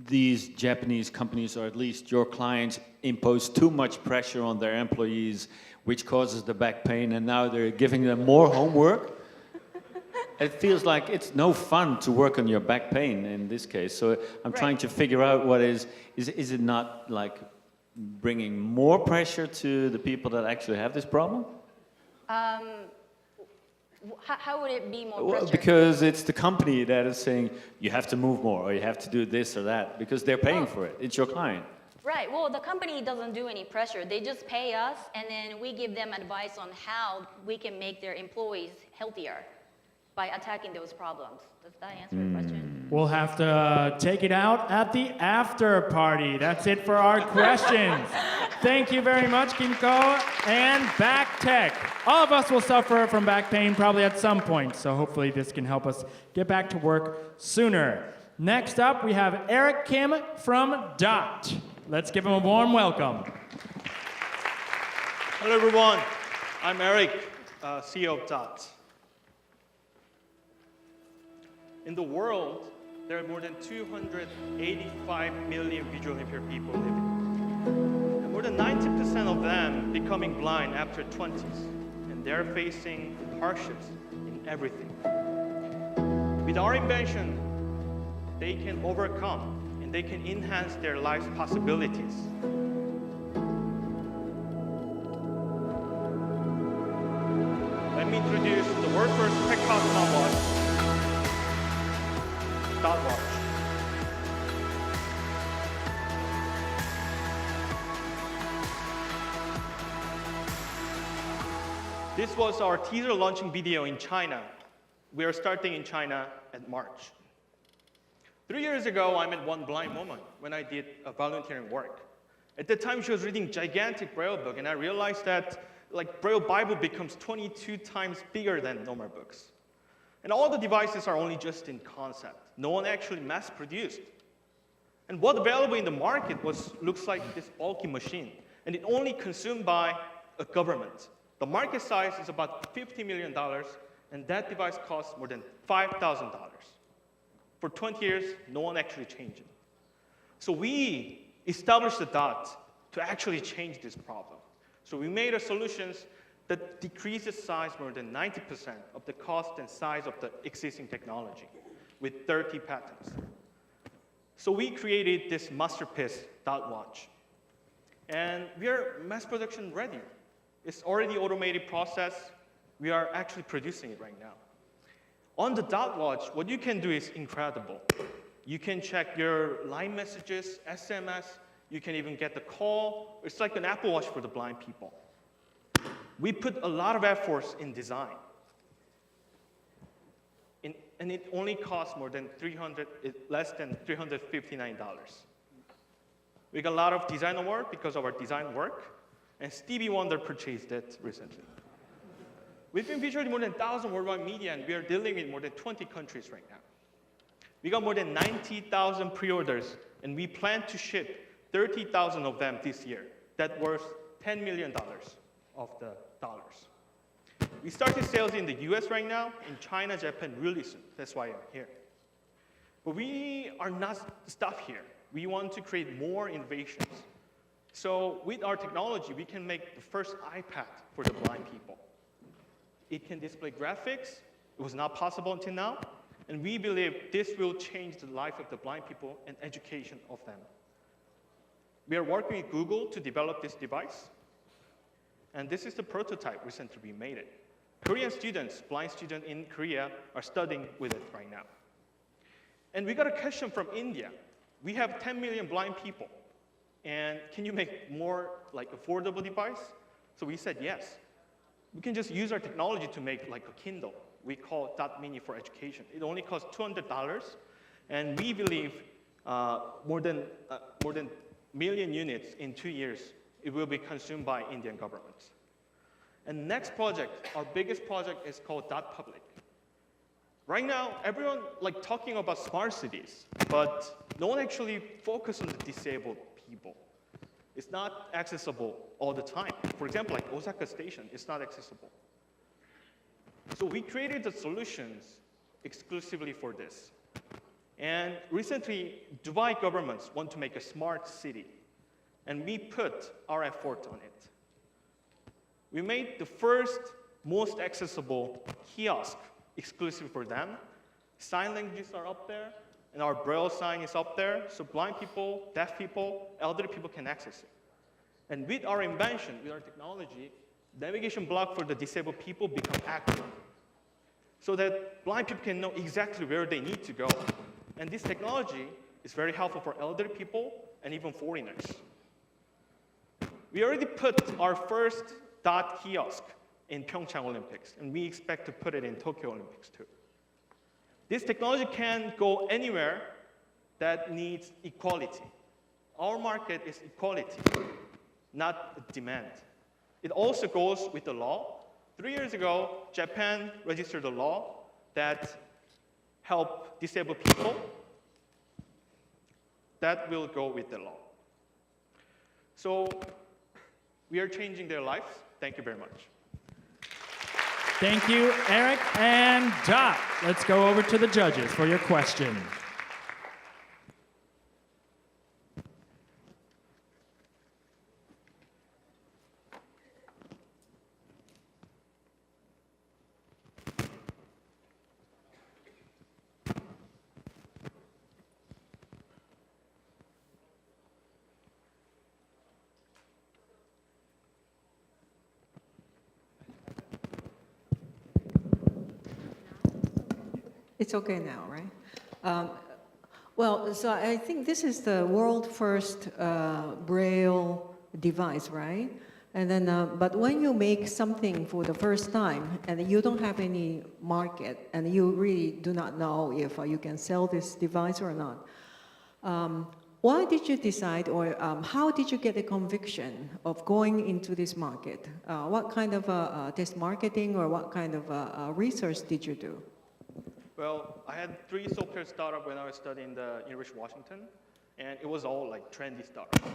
these Japanese companies, or at least your clients, impose too much pressure on their employees, which causes the back pain, and now they're giving them more homework? It feels like it's no fun to work on your back pain in this case. So I'm trying to figure out what is it not like bringing more pressure to the people that actually have this problem? How would it be more pressure? Well, because it's the company that is saying you have to move more or you have to do this or that because they're paying for it. It's your client. Right. Well, the company doesn't do any pressure. They just pay us, and then we give them advice on how we can make their employees healthier by attacking those problems. Does that answer your question? We'll have to take it out at the after party. That's it for our questions. Thank you very much, Kimiko. And back tech. All of us will suffer from back pain probably at some point, so hopefully this can help us get back to work sooner. Next up, we have Eric Kim from DOT. Let's give him a warm welcome. Hello, everyone. I'm Eric, CEO of DOT. In the world, there are more than 285 million visually impaired people living. And more than 90% of them becoming blind after 20s. And they're facing hardships in everything. With our invention, they can overcome and they can enhance their life's possibilities. Let me introduce the world's first PitchContest&Award. Dot watch. This was our teaser launching video in China. We are starting in China at March. 3 years ago, I met one blind woman when I did volunteering work. At the time, she was reading gigantic Braille book, and I realized that Braille Bible becomes 22 times bigger than normal books. And all the devices are only just in concept. No one actually mass-produced. And what's available in the market looks like this bulky machine. And it only consumed by a government. The market size is about $50 million, and that device costs more than $5,000. For 20 years, no one actually changed it. So we established the DOT to actually change this problem. So we made a solutions that decreases size more than 90% of the cost and size of the existing technology with 30 patents. So we created this masterpiece dot watch. And we are mass production ready. It's already automated process. We are actually producing it right now. On the dot watch, what you can do is incredible. You can check your line messages, SMS, you can even get the call. It's like an Apple Watch for the blind people. We put a lot of efforts in design. And it only costs less than $359. We got a lot of design award because of our design work. and Stevie Wonder purchased it recently. We've been featured in more than 1,000 worldwide media, and we are dealing with more than 20 countries right now. We got more than 90,000 pre-orders, and we plan to ship 30,000 of them this year. That worth $10 million of the dollars. We started sales in the US right now, in China, Japan really soon. That's why I'm here. But we are not stuck here. We want to create more innovations. So with our technology, we can make the first iPad for the blind people. It can display graphics. It was not possible until now. And we believe this will change the life of the blind people and education of them. We are working with Google to develop this device. And this is the prototype. Recently we made it. Korean students, blind students in Korea, are studying with it right now. And we got a question from India. We have 10 million blind people. And can you make more like affordable device? So we said yes. We can just use our technology to make like a Kindle. We call Dot Mini for education. It only costs $200. And we believe more than million units in 2 years, it will be consumed by Indian government. And next project, our biggest project is called Dot Public. Right now, everyone like talking about smart cities, but no one actually focus on the disabled people. It's not accessible all the time. For example, like Osaka Station, it's not accessible. So we created the solutions exclusively for this. And recently, Dubai governments want to make a smart city. And we put our effort on it. We made the first, most accessible kiosk exclusive for them. Sign languages are up there, and our Braille sign is up there, so blind people, deaf people, elderly people can access it. And with our invention, with our technology, navigation block for the disabled people become active, so that blind people can know exactly where they need to go. And this technology is very helpful for elderly people and even foreigners. We already put our first dot kiosk in Pyeongchang Olympics, and we expect to put it in Tokyo Olympics too. This technology can go anywhere that needs equality. Our market is equality, not demand. It also goes with the law. 3 years ago, Japan registered a law that help disabled people. That will go with the law. So we are changing their lives. Thank you very much. Thank you, Eric and Dot. Let's go over to the judges for your question. It's okay now, right? Well, so I think this is the world first Braille device, right? And then, but when you make something for the first time and you don't have any market and you really do not know if you can sell this device or not, why did you decide, or how did you get the conviction of going into this market? What kind of test marketing or what kind of research did you do? Well, I had 3 software startups when I was studying the University of Washington, and it was all like trendy startups.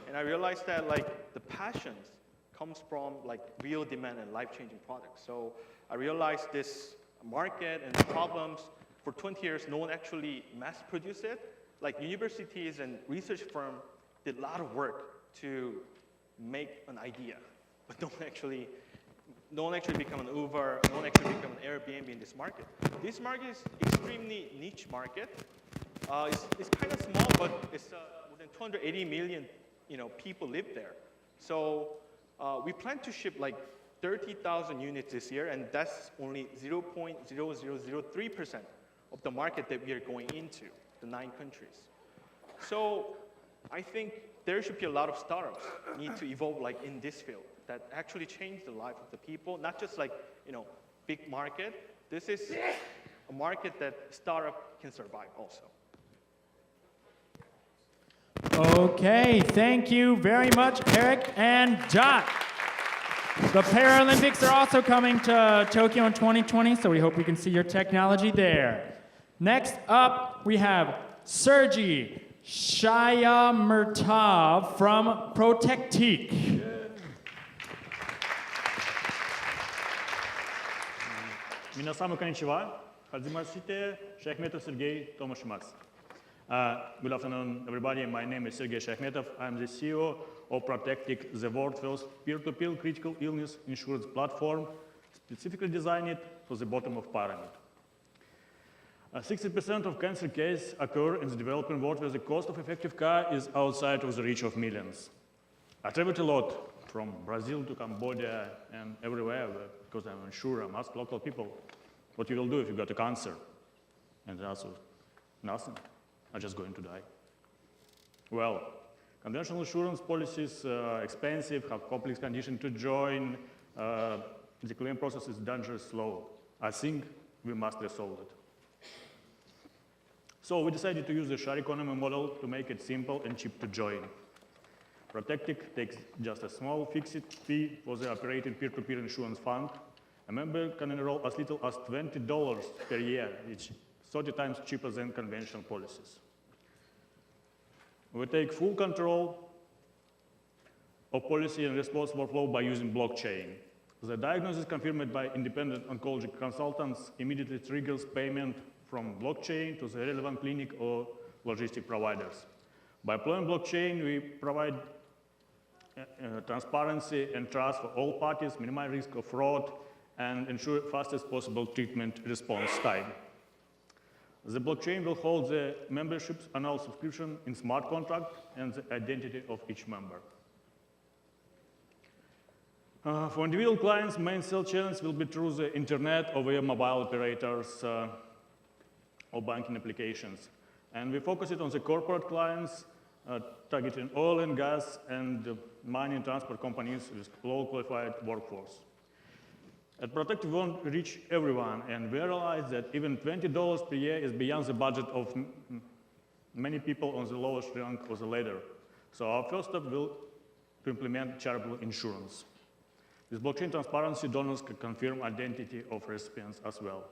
And I realized that like the passions comes from like real demand and life-changing products. So I realized this market and the problems. For 20 years, no one actually mass-produced it. Like universities and research firms did a lot of work to make an idea, but no one actually become an Uber, no one actually become an Airbnb in this market. This market is extremely niche market. It's kind of small, but it's more than 280 million people live there. So we plan to ship like 30,000 units this year, and that's only 0.0003% of the market that we are going into, the 9 countries. So I think there should be a lot of startups need to evolve like in this field that actually change the life of the people, not just like, big market. This is a market that startup can survive also. Okay, thank you very much, Eric and Jot. The Paralympics are also coming to Tokyo in 2020, so we hope we can see your technology there. Next up, we have Sergey Shayamirtov from Protectique. 皆様こんにちは。はじめまして、Shakhmetov Sergeyと申します。Good afternoon, everybody. My name is Sergey Shakhmetov. I'm the CEO of Protectique, the world's first peer-to-peer critical illness insurance platform, specifically designed for the bottom of pyramid. 60% of cancer cases occur in the developing world where the cost of effective care is outside of the reach of millions. I traveled a lot from Brazil to Cambodia and everywhere because I'm sure I'm asked local people, what you will do if you got a cancer? And the answer, nothing. I'm just going to die. Well, conventional insurance policies are expensive, have complex conditions to join. The claim process is dangerous slow. I think we must resolve it. So we decided to use the share economy model to make it simple and cheap to join. Protectique takes just a small fixed fee for the operating peer-to-peer insurance fund. A member can enroll as little as $20 per year, which is 30 times cheaper than conventional policies. We take full control of policy and response workflow by using blockchain. The diagnosis confirmed by independent oncology consultants immediately triggers payment from blockchain to the relevant clinic or logistic providers. By applying blockchain, we provide transparency and trust for all parties, minimize risk of fraud, and ensure fastest possible treatment response time. The blockchain will hold the membership's annual subscription in smart contract and the identity of each member. For individual clients, main sales channels will be through the internet or via mobile operators or banking applications. And we focus it on the corporate clients, targeting oil and gas and mining transport companies with low qualified workforce. At Protective, we want to reach everyone, and we realize that even $20 per year is beyond the budget of many people on the lowest rung or the ladder. So our first step will to implement charitable insurance. With blockchain transparency, donors can confirm identity of recipients as well.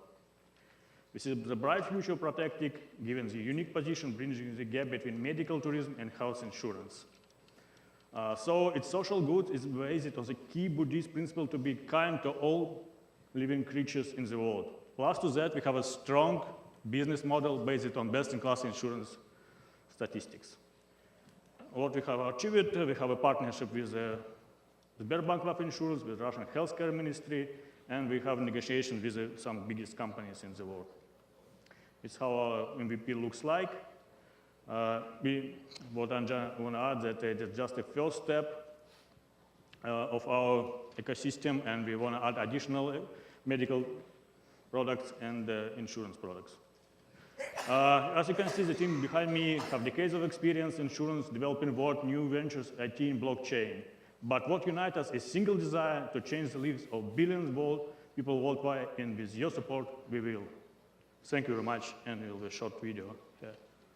This is the bright future of Protectique, given the unique position bridging the gap between medical tourism and health insurance. So its social good is based on the key Buddhist principle to be kind to all living creatures in the world. Plus to that, we have a strong business model based on best-in-class insurance statistics. What we have achieved, we have a partnership with the Sberbank Life Insurance, with the Russian Healthcare Ministry, and we have negotiations with some biggest companies in the world. It's how our MVP looks like. What I want to add that it's just a first step of our ecosystem, and we want to add additional medical products and insurance products. As you can see, the team behind me have decades of experience in insurance, developing world new ventures, IT, and blockchain. But what unites us is single desire to change the lives of billions of people worldwide, and with your support, we will. Thank you very much, and it will be a short video.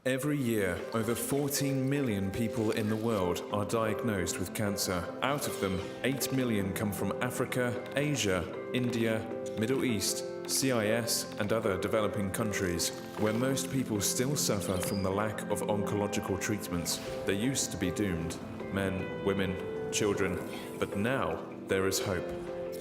Every year, over 14 million people in the world are diagnosed with cancer. Out of them, 8 million come from Africa, Asia, India, Middle East, CIS, and other developing countries, where most people still suffer from the lack of oncological treatments. They used to be doomed, men, women, children, but now there is hope.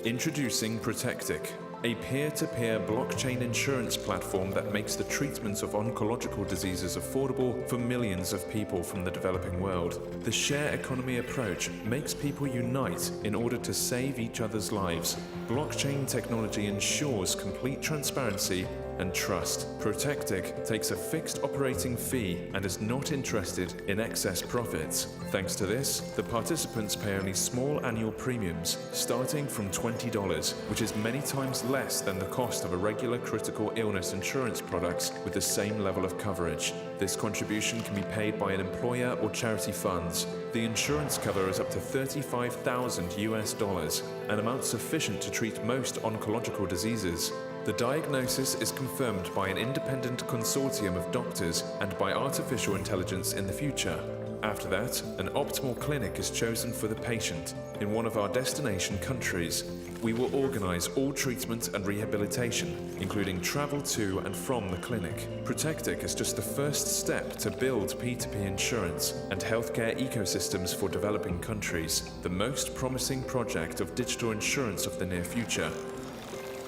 Introducing Protectique, a peer-to-peer blockchain insurance platform that makes the treatment of oncological diseases affordable for millions of people from the developing world. The share economy approach makes people unite in order to save each other's lives. Blockchain technology ensures complete transparency and trust. Protectique takes a fixed operating fee and is not interested in excess profits. Thanks to this, the participants pay only small annual premiums, starting from $20, which is many times less than the cost of a regular critical illness insurance products with the same level of coverage. This contribution can be paid by an employer or charity funds. The insurance cover is up to $35,000, an amount sufficient to treat most oncological diseases. The diagnosis is confirmed by an independent consortium of doctors and by artificial intelligence in the future. After that, an optimal clinic is chosen for the patient in one of our destination countries. We will organize all treatment and rehabilitation, including travel to and from the clinic. Protectic is just the first step to build P2P insurance and healthcare ecosystems for developing countries, the most promising project of digital insurance of the near future.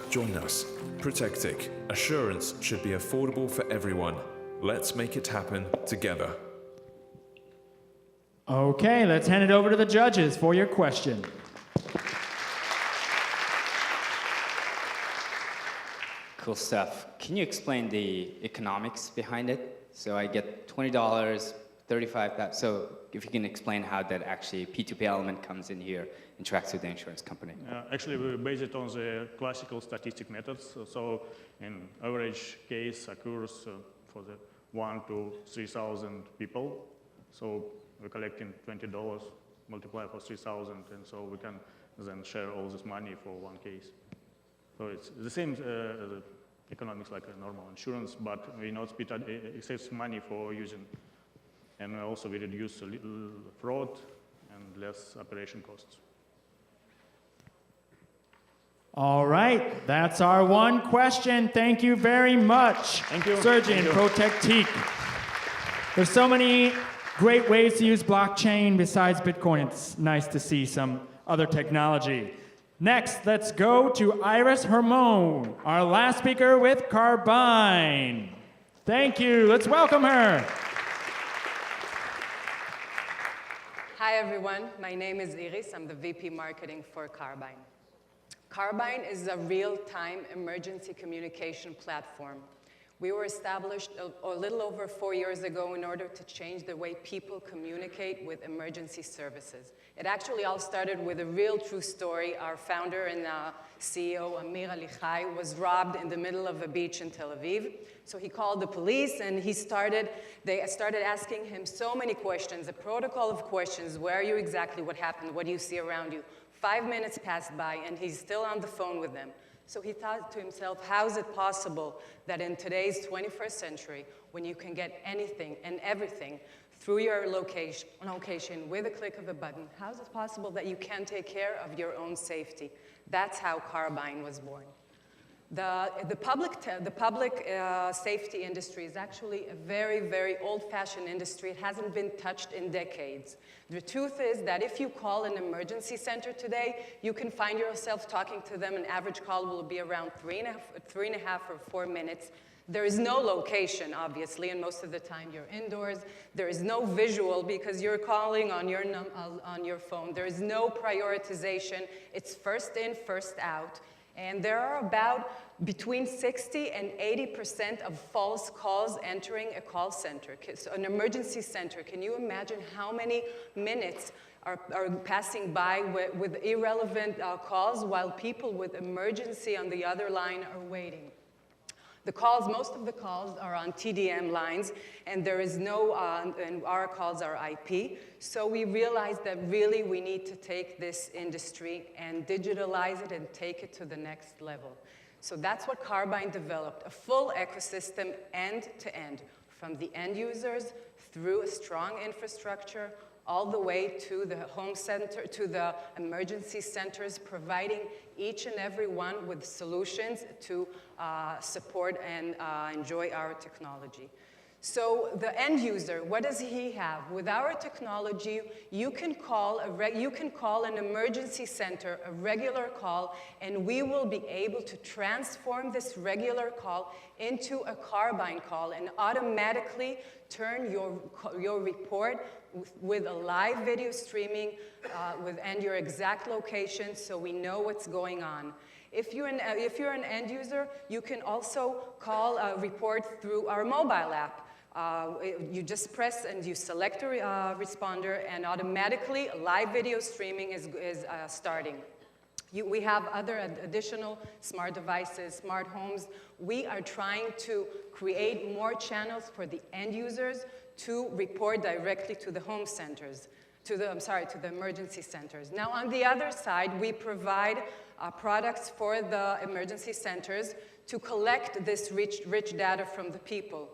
Join us. Protectic. Assurance should be affordable for everyone. Let's make it happen together. Okay, let's hand it over to the judges for your question. Cool stuff. Can you explain the economics behind it? So I get $20, $35,000. So if you can explain how that actually P2P element comes in here, interacts with the insurance company. Actually, we base it on the classical statistic methods. So in average case occurs for the 1 to 3,000 people. So we're collecting $20, multiply for 3,000, and so we can then share all this money for one case. So it's the same economics like a normal insurance, but we not split excess money for using, and also we reduce a little fraud and less operation costs. All right, that's our one question. Thank you very much, Thank you. Surgeon Protectique. There's so many great ways to use blockchain besides Bitcoin. It's nice to see some other technology. Next, let's go to Iris Hermon, our last speaker with Carbine. Thank you. Let's welcome her. Hi, everyone. My name is Iris. I'm the VP Marketing for Carbine. Carbine is a real-time emergency communication platform. We were established a little over 4 years ago in order to change the way people communicate with emergency services. It actually all started with a real true story. Our founder and CEO, Amir Alichai, was robbed in the middle of a beach in Tel Aviv. So he called the police and they started asking him so many questions, a protocol of questions. Where are you exactly? What happened? What do you see around you? 5 minutes passed by and he's still on the phone with them. So he thought to himself, how is it possible that in today's 21st century, when you can get anything and everything through your location with a click of a button, how is it possible that you can't take care of your own safety? That's how Carbine was born. The public safety industry is actually a very, very old-fashioned industry. It hasn't been touched in decades. The truth is that if you call an emergency center today, you can find yourself talking to them. An average call will be around three and a half or 4 minutes. There is no location, obviously, and most of the time you're indoors. There is no visual because you're calling on your phone. There is no prioritization. It's first in, first out. And there are about between 60 and 80% of false calls entering a call center, so an emergency center. Can you imagine how many minutes are passing by with irrelevant calls while people with emergency on the other line are waiting? The calls, most of the calls are on TDM lines, and there is no, and our calls are IP. So we realized that really we need to take this industry and digitalize it and take it to the next level. So that's what Carbine developed, a full ecosystem end to end, from the end users through a strong infrastructure, all the way to the home center, to the emergency centers, providing each and every one with solutions to support and enjoy our technology. So the end user, what does he have? With our technology, you can call an emergency center, a regular call, and we will be able to transform this regular call into a Carbine call and automatically turn your report with a live video streaming and your exact location so we know what's going on. If you're an end user, you can also call a report through our mobile app. You just press and you select a responder and automatically live video streaming is starting. We have other additional smart devices, smart homes. We are trying to create more channels for the end users to report directly to the home centers, to the emergency centers. Now, on the other side, we provide products for the emergency centers to collect this rich data from the people.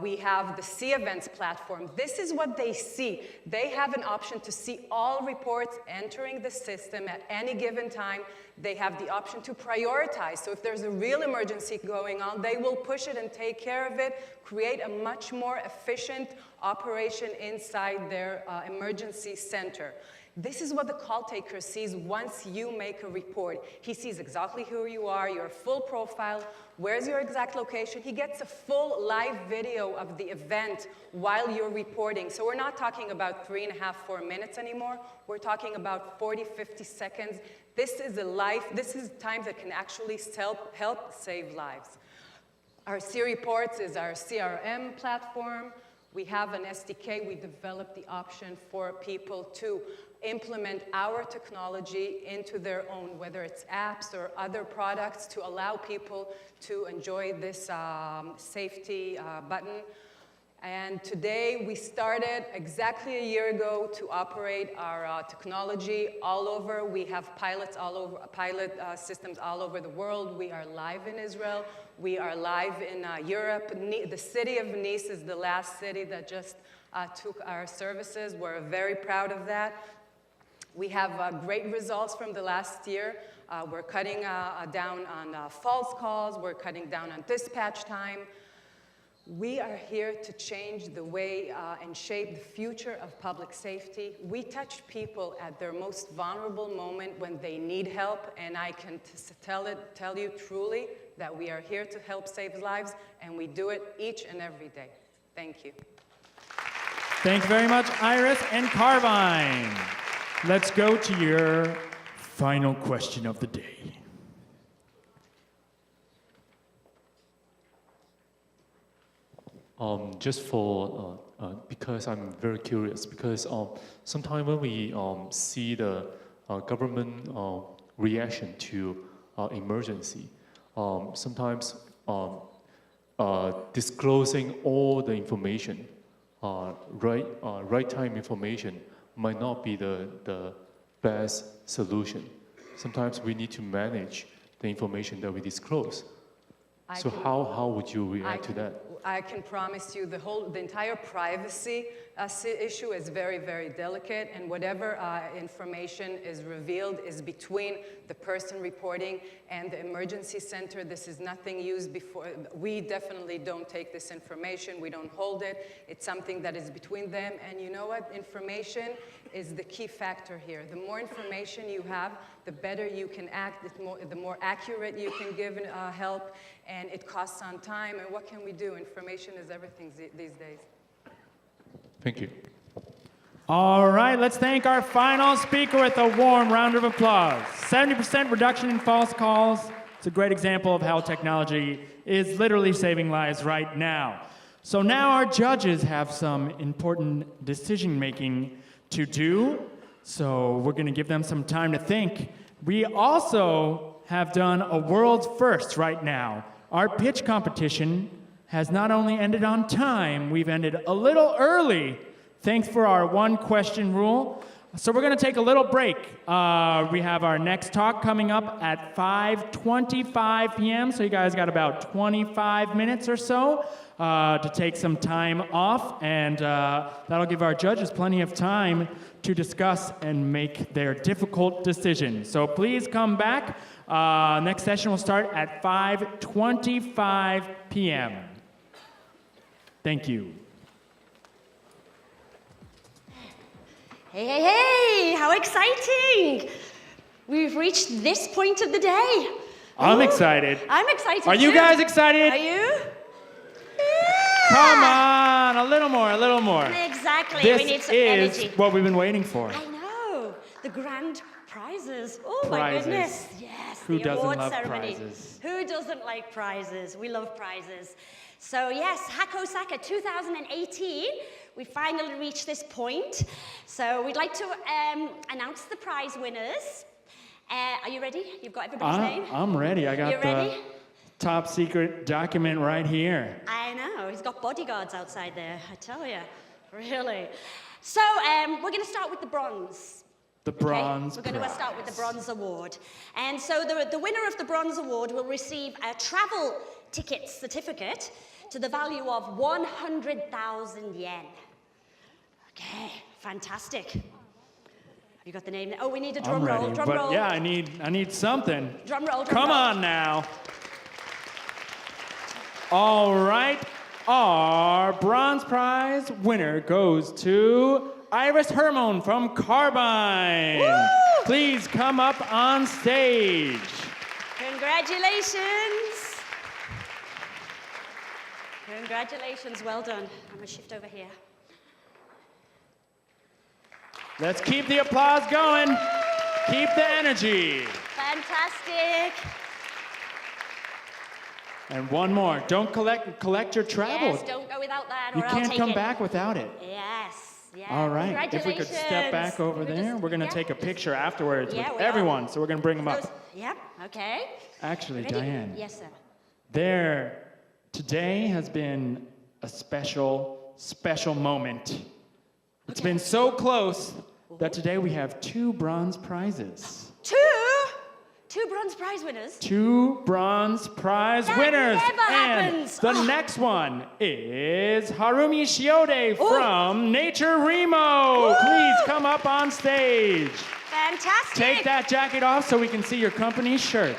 We have the C Events platform. This is what they see. They have an option to see all reports entering the system at any given time. They have the option to prioritize. So if there's a real emergency going on, they will push it and take care of it, create a much more efficient operation inside their emergency center. This is what the call taker sees once you make a report. He sees exactly who you are, your full profile, where's your exact location. He gets a full live video of the event while you're reporting. So we're not talking about 3.5, 4 minutes anymore. We're talking about 40, 50 seconds. This is time that can actually help save lives. Our C Reports is our CRM platform. We have an SDK. We developed the option for people to implement our technology into their own, whether it's apps or other products, to allow people to enjoy this safety button. And today we started exactly a year ago to operate our technology all over. We have pilots all over, pilot systems all over the world. We are live in Israel. We are live in Europe. The city of Nice is the last city that just took our services. We're very proud of that. We have great results from the last year. We're cutting down on false calls. We're cutting down on dispatch time. We are here to change the way and shape the future of public safety. We touch people at their most vulnerable moment when they need help, and I can tell you truly that we are here to help save lives, and we do it each and every day. Thank you. Thank you very much, Iris and Carvine. Let's go to your final question of the day. Just for, because I'm very curious, because sometimes when we see the government reaction to emergency, sometimes disclosing all the information, right time information might not be the best solution. Sometimes we need to manage the information that we disclose. So how would you react to that? I can promise you the entire privacy issue is very, very delicate, and whatever information is revealed is between the person reporting and the emergency center. This is nothing used before. We definitely don't take this information. We don't hold it. It's something that is between them, and you know what? Information is the key factor here. The more information you have, the better you can act, the more accurate you can give help, and it costs on time, and what can we do? Information is everything these days. Thank you. All right, let's thank our final speaker with a warm round of applause. 70% reduction in false calls. It's a great example of how technology is literally saving lives right now. So now our judges have some important decision-making to do. So we're going to give them some time to think. We also have done a world's first right now. Our pitch competition has not only ended on time, we've ended a little early, thanks for our one-question rule. So we're going to take a little break. We have our next talk coming up at 5:25 p.m., so you guys got about 25 minutes or so to take some time off, and that'll give our judges plenty of time to discuss and make their difficult decisions. So please come back. Next session will start at 5:25 p.m. Thank you. Hey, hey, hey, how exciting! We've reached this point of the day. I'm excited. I'm excited Are you too. guys excited? Are you? Come on, a little more, a little more. Exactly, This we need some is energy. what we've been waiting for. I know, the grand prizes. Oh my Prizes. goodness, yes, Who the doesn't award love ceremony. prizes? Who doesn't like prizes? We love prizes. So yes, HackOsaka 2018, we finally reached this point. So we'd like to announce the prize winners. Are you ready? You've got everybody's name? I'm ready. I You got ready? the top secret document right here. I know, he's got bodyguards outside there, I tell you, really. So we're going to start with the bronze. The bronze We're going to start with the bronze award. And so the winner of the bronze award will receive a travel ticket certificate to the value of 100,000 yen. Okay, fantastic. Have you got the name? Oh, we need a drum I'm roll. ready, Drum but roll. yeah, I need something. Drum roll. Drum Come roll. on now. All right, our bronze prize winner goes to Iris Hermon from Carbine. Woo! Please come up on stage. Congratulations. Congratulations, well done. I'm gonna shift over here. Let's keep the applause going. Keep the energy. Fantastic. And one more. Don't collect your travel. Yes, don't go without that, or You I'll can't take come it. back without it. Yes, yeah. All right. If we Congratulations. could step back over there, we're going to take a picture afterwards Yeah, with we are. everyone. So we're going to bring them up. Yep, okay. Actually, Ready? Diane. Yes, sir. Today has been a special, special moment. It's been so close that today we have 2 bronze prizes. Two bronze prize winners. 2 bronze prize That winners. never and happens. the next one is Harumi Shiode from Nature Remo. Please come up on stage. Fantastic. Take that jacket off so we can see your company shirt.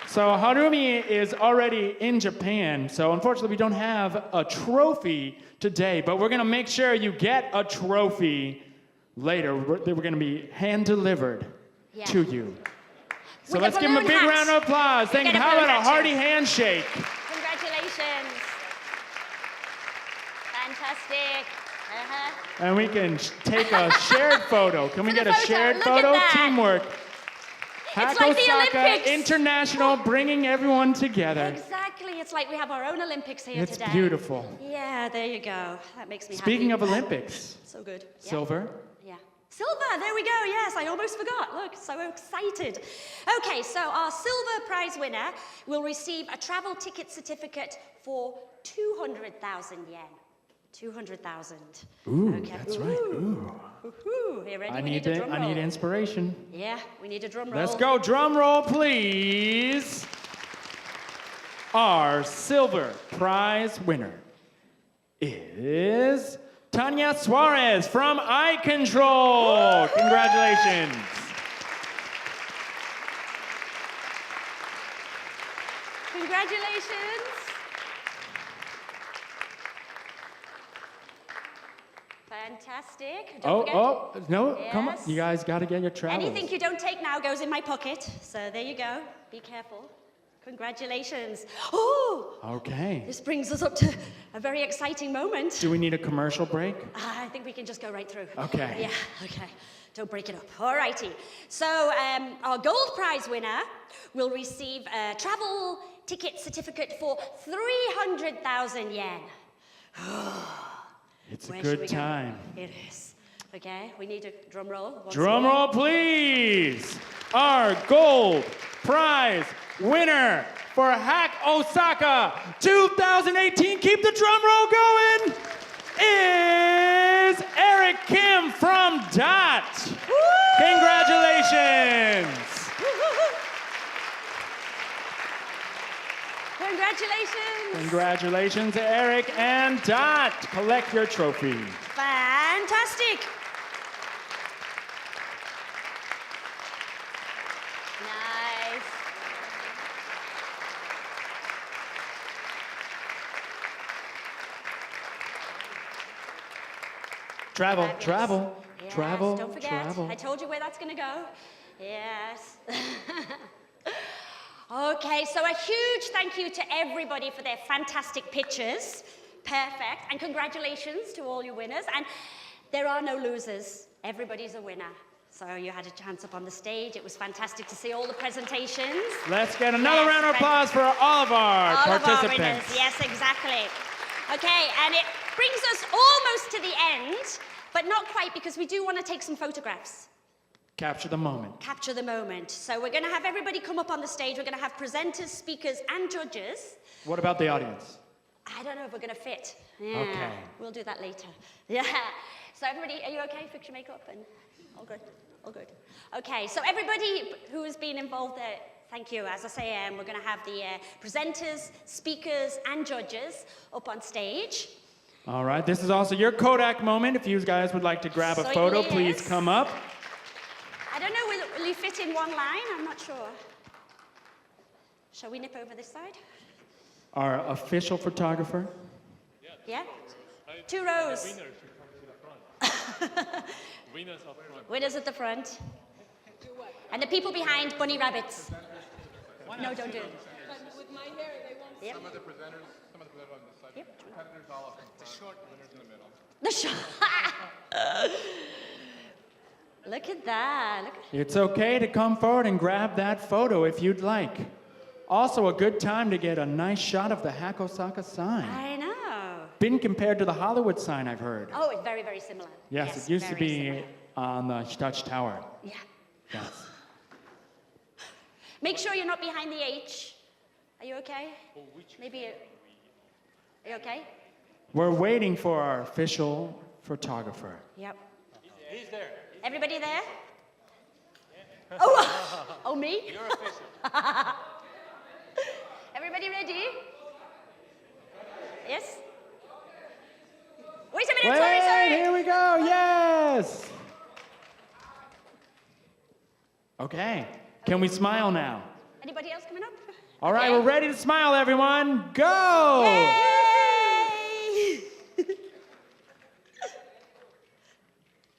So Harumi is already in Japan, so unfortunately we don't have a trophy today, but we're gonna make sure you get a trophy later. We're gonna be hand-delivered to you. So With let's a give him a balloon big hat. round of applause. You Thank you. get a How balloon about a hat, hearty too. handshake? Congratulations. Fantastic. And we can take a shared photo. Can we For the get a photo, shared look at photo? that. Teamwork. It's like the HackOsaka Olympics. International, bringing everyone together. Exactly. It's like we have our own Olympics here It's today. beautiful. Yeah, there you go. That makes me Speaking happy. of Olympics, So good. Yeah. silver. Yeah. Silver, there we go. Yes, I almost forgot. Look, so excited. Okay, so our silver prize winner will receive a travel ticket certificate for 200,000 yen. 200,000. Ooh, Okay. that's right. Ooh. Woohoo. Here, ready? I We need a drum roll. I need inspiration. Yeah, we need a drum roll. Let's go. Drum roll, please. Our silver prize winner is Tanya Suarez from Eye Control. Congratulations. Congratulations. Fantastic. Don't forget. No, come on. Yes. You guys got to get your travels. Anything you don't take now goes in my pocket. So there you go. Be careful. Congratulations. Oh, Okay. this brings us up to a very exciting moment. Do we need a commercial break? I think we can just go right through. Okay. Yeah, okay. Don't break it up. All righty. So our gold prize winner will receive a travel ticket certificate for 300,000 yen. It's a Where should we good go? time. It is. Okay, we need a drum roll. once Drum more. roll, please. Our gold prize winner for HackOsaka 2018, keep the drum roll going, is Eric Kim from DOT. Congratulations. Congratulations. Congratulations, Eric and DOT. Collect your trophy. Fantastic. Nice. Travel, Fabulous. travel, Yes, travel, don't forget. travel. I told you where that's going to go. Yes. Okay, so a huge thank you to everybody for their fantastic pictures. Perfect. And congratulations to all your winners. And there are no losers. Everybody's a winner. So you had a chance up on the stage. It was fantastic to see all the presentations. Let's get another Yes, round of applause for all of our all participants. of our winners. Yes, exactly. Okay, and it brings us almost to the end, but not quite, because we do want to take some photographs. Capture the moment. Capture the moment. So we're going to have everybody come up on the stage. We're going to have presenters, speakers, and judges. What about the audience? I don't know if we're going to fit. Yeah, Okay. we'll do that later. Yeah. So everybody, are you okay? Fix your makeup and all good. All good. Okay. So everybody who has been involved there Thank you. As I say, we're going to have the presenters, speakers, and judges up on stage. All right, this is also your Kodak moment. If you guys would like to grab a Certainly photo, please is. come up. I don't know, will you fit in one line? I'm not sure. Shall we nip over this side? Our official photographer. Yeah? 2 rows. Winners up front. Winners at the front. And the people behind, bunny rabbits. No, don't do it. With my hair, they won't Yep. Some of the presenters on this side. Yep. Competitors all up in front. The short winners in the middle. The shot. Look at that. Look at It's okay to come forward and grab that photo if you'd like. Also a good time to get a nice shot of the HackOsaka sign. I know. Been compared to the Hollywood sign, I've heard. Oh, it's very, very similar. Yes, it used to very be similar. on the Dutch Tower. Yeah. Yes. Make sure you're not behind the H. Are you okay? Maybe. Are you okay? We're waiting for our official photographer. Yep. He's there. Everybody there? Oh, oh, me? You're official. Everybody ready? Yes? Wait a minute, sorry. Here we go, yes! Okay, can we smile now? Anybody else coming up? All right, Okay. we're ready to smile, everyone. Go! Yay!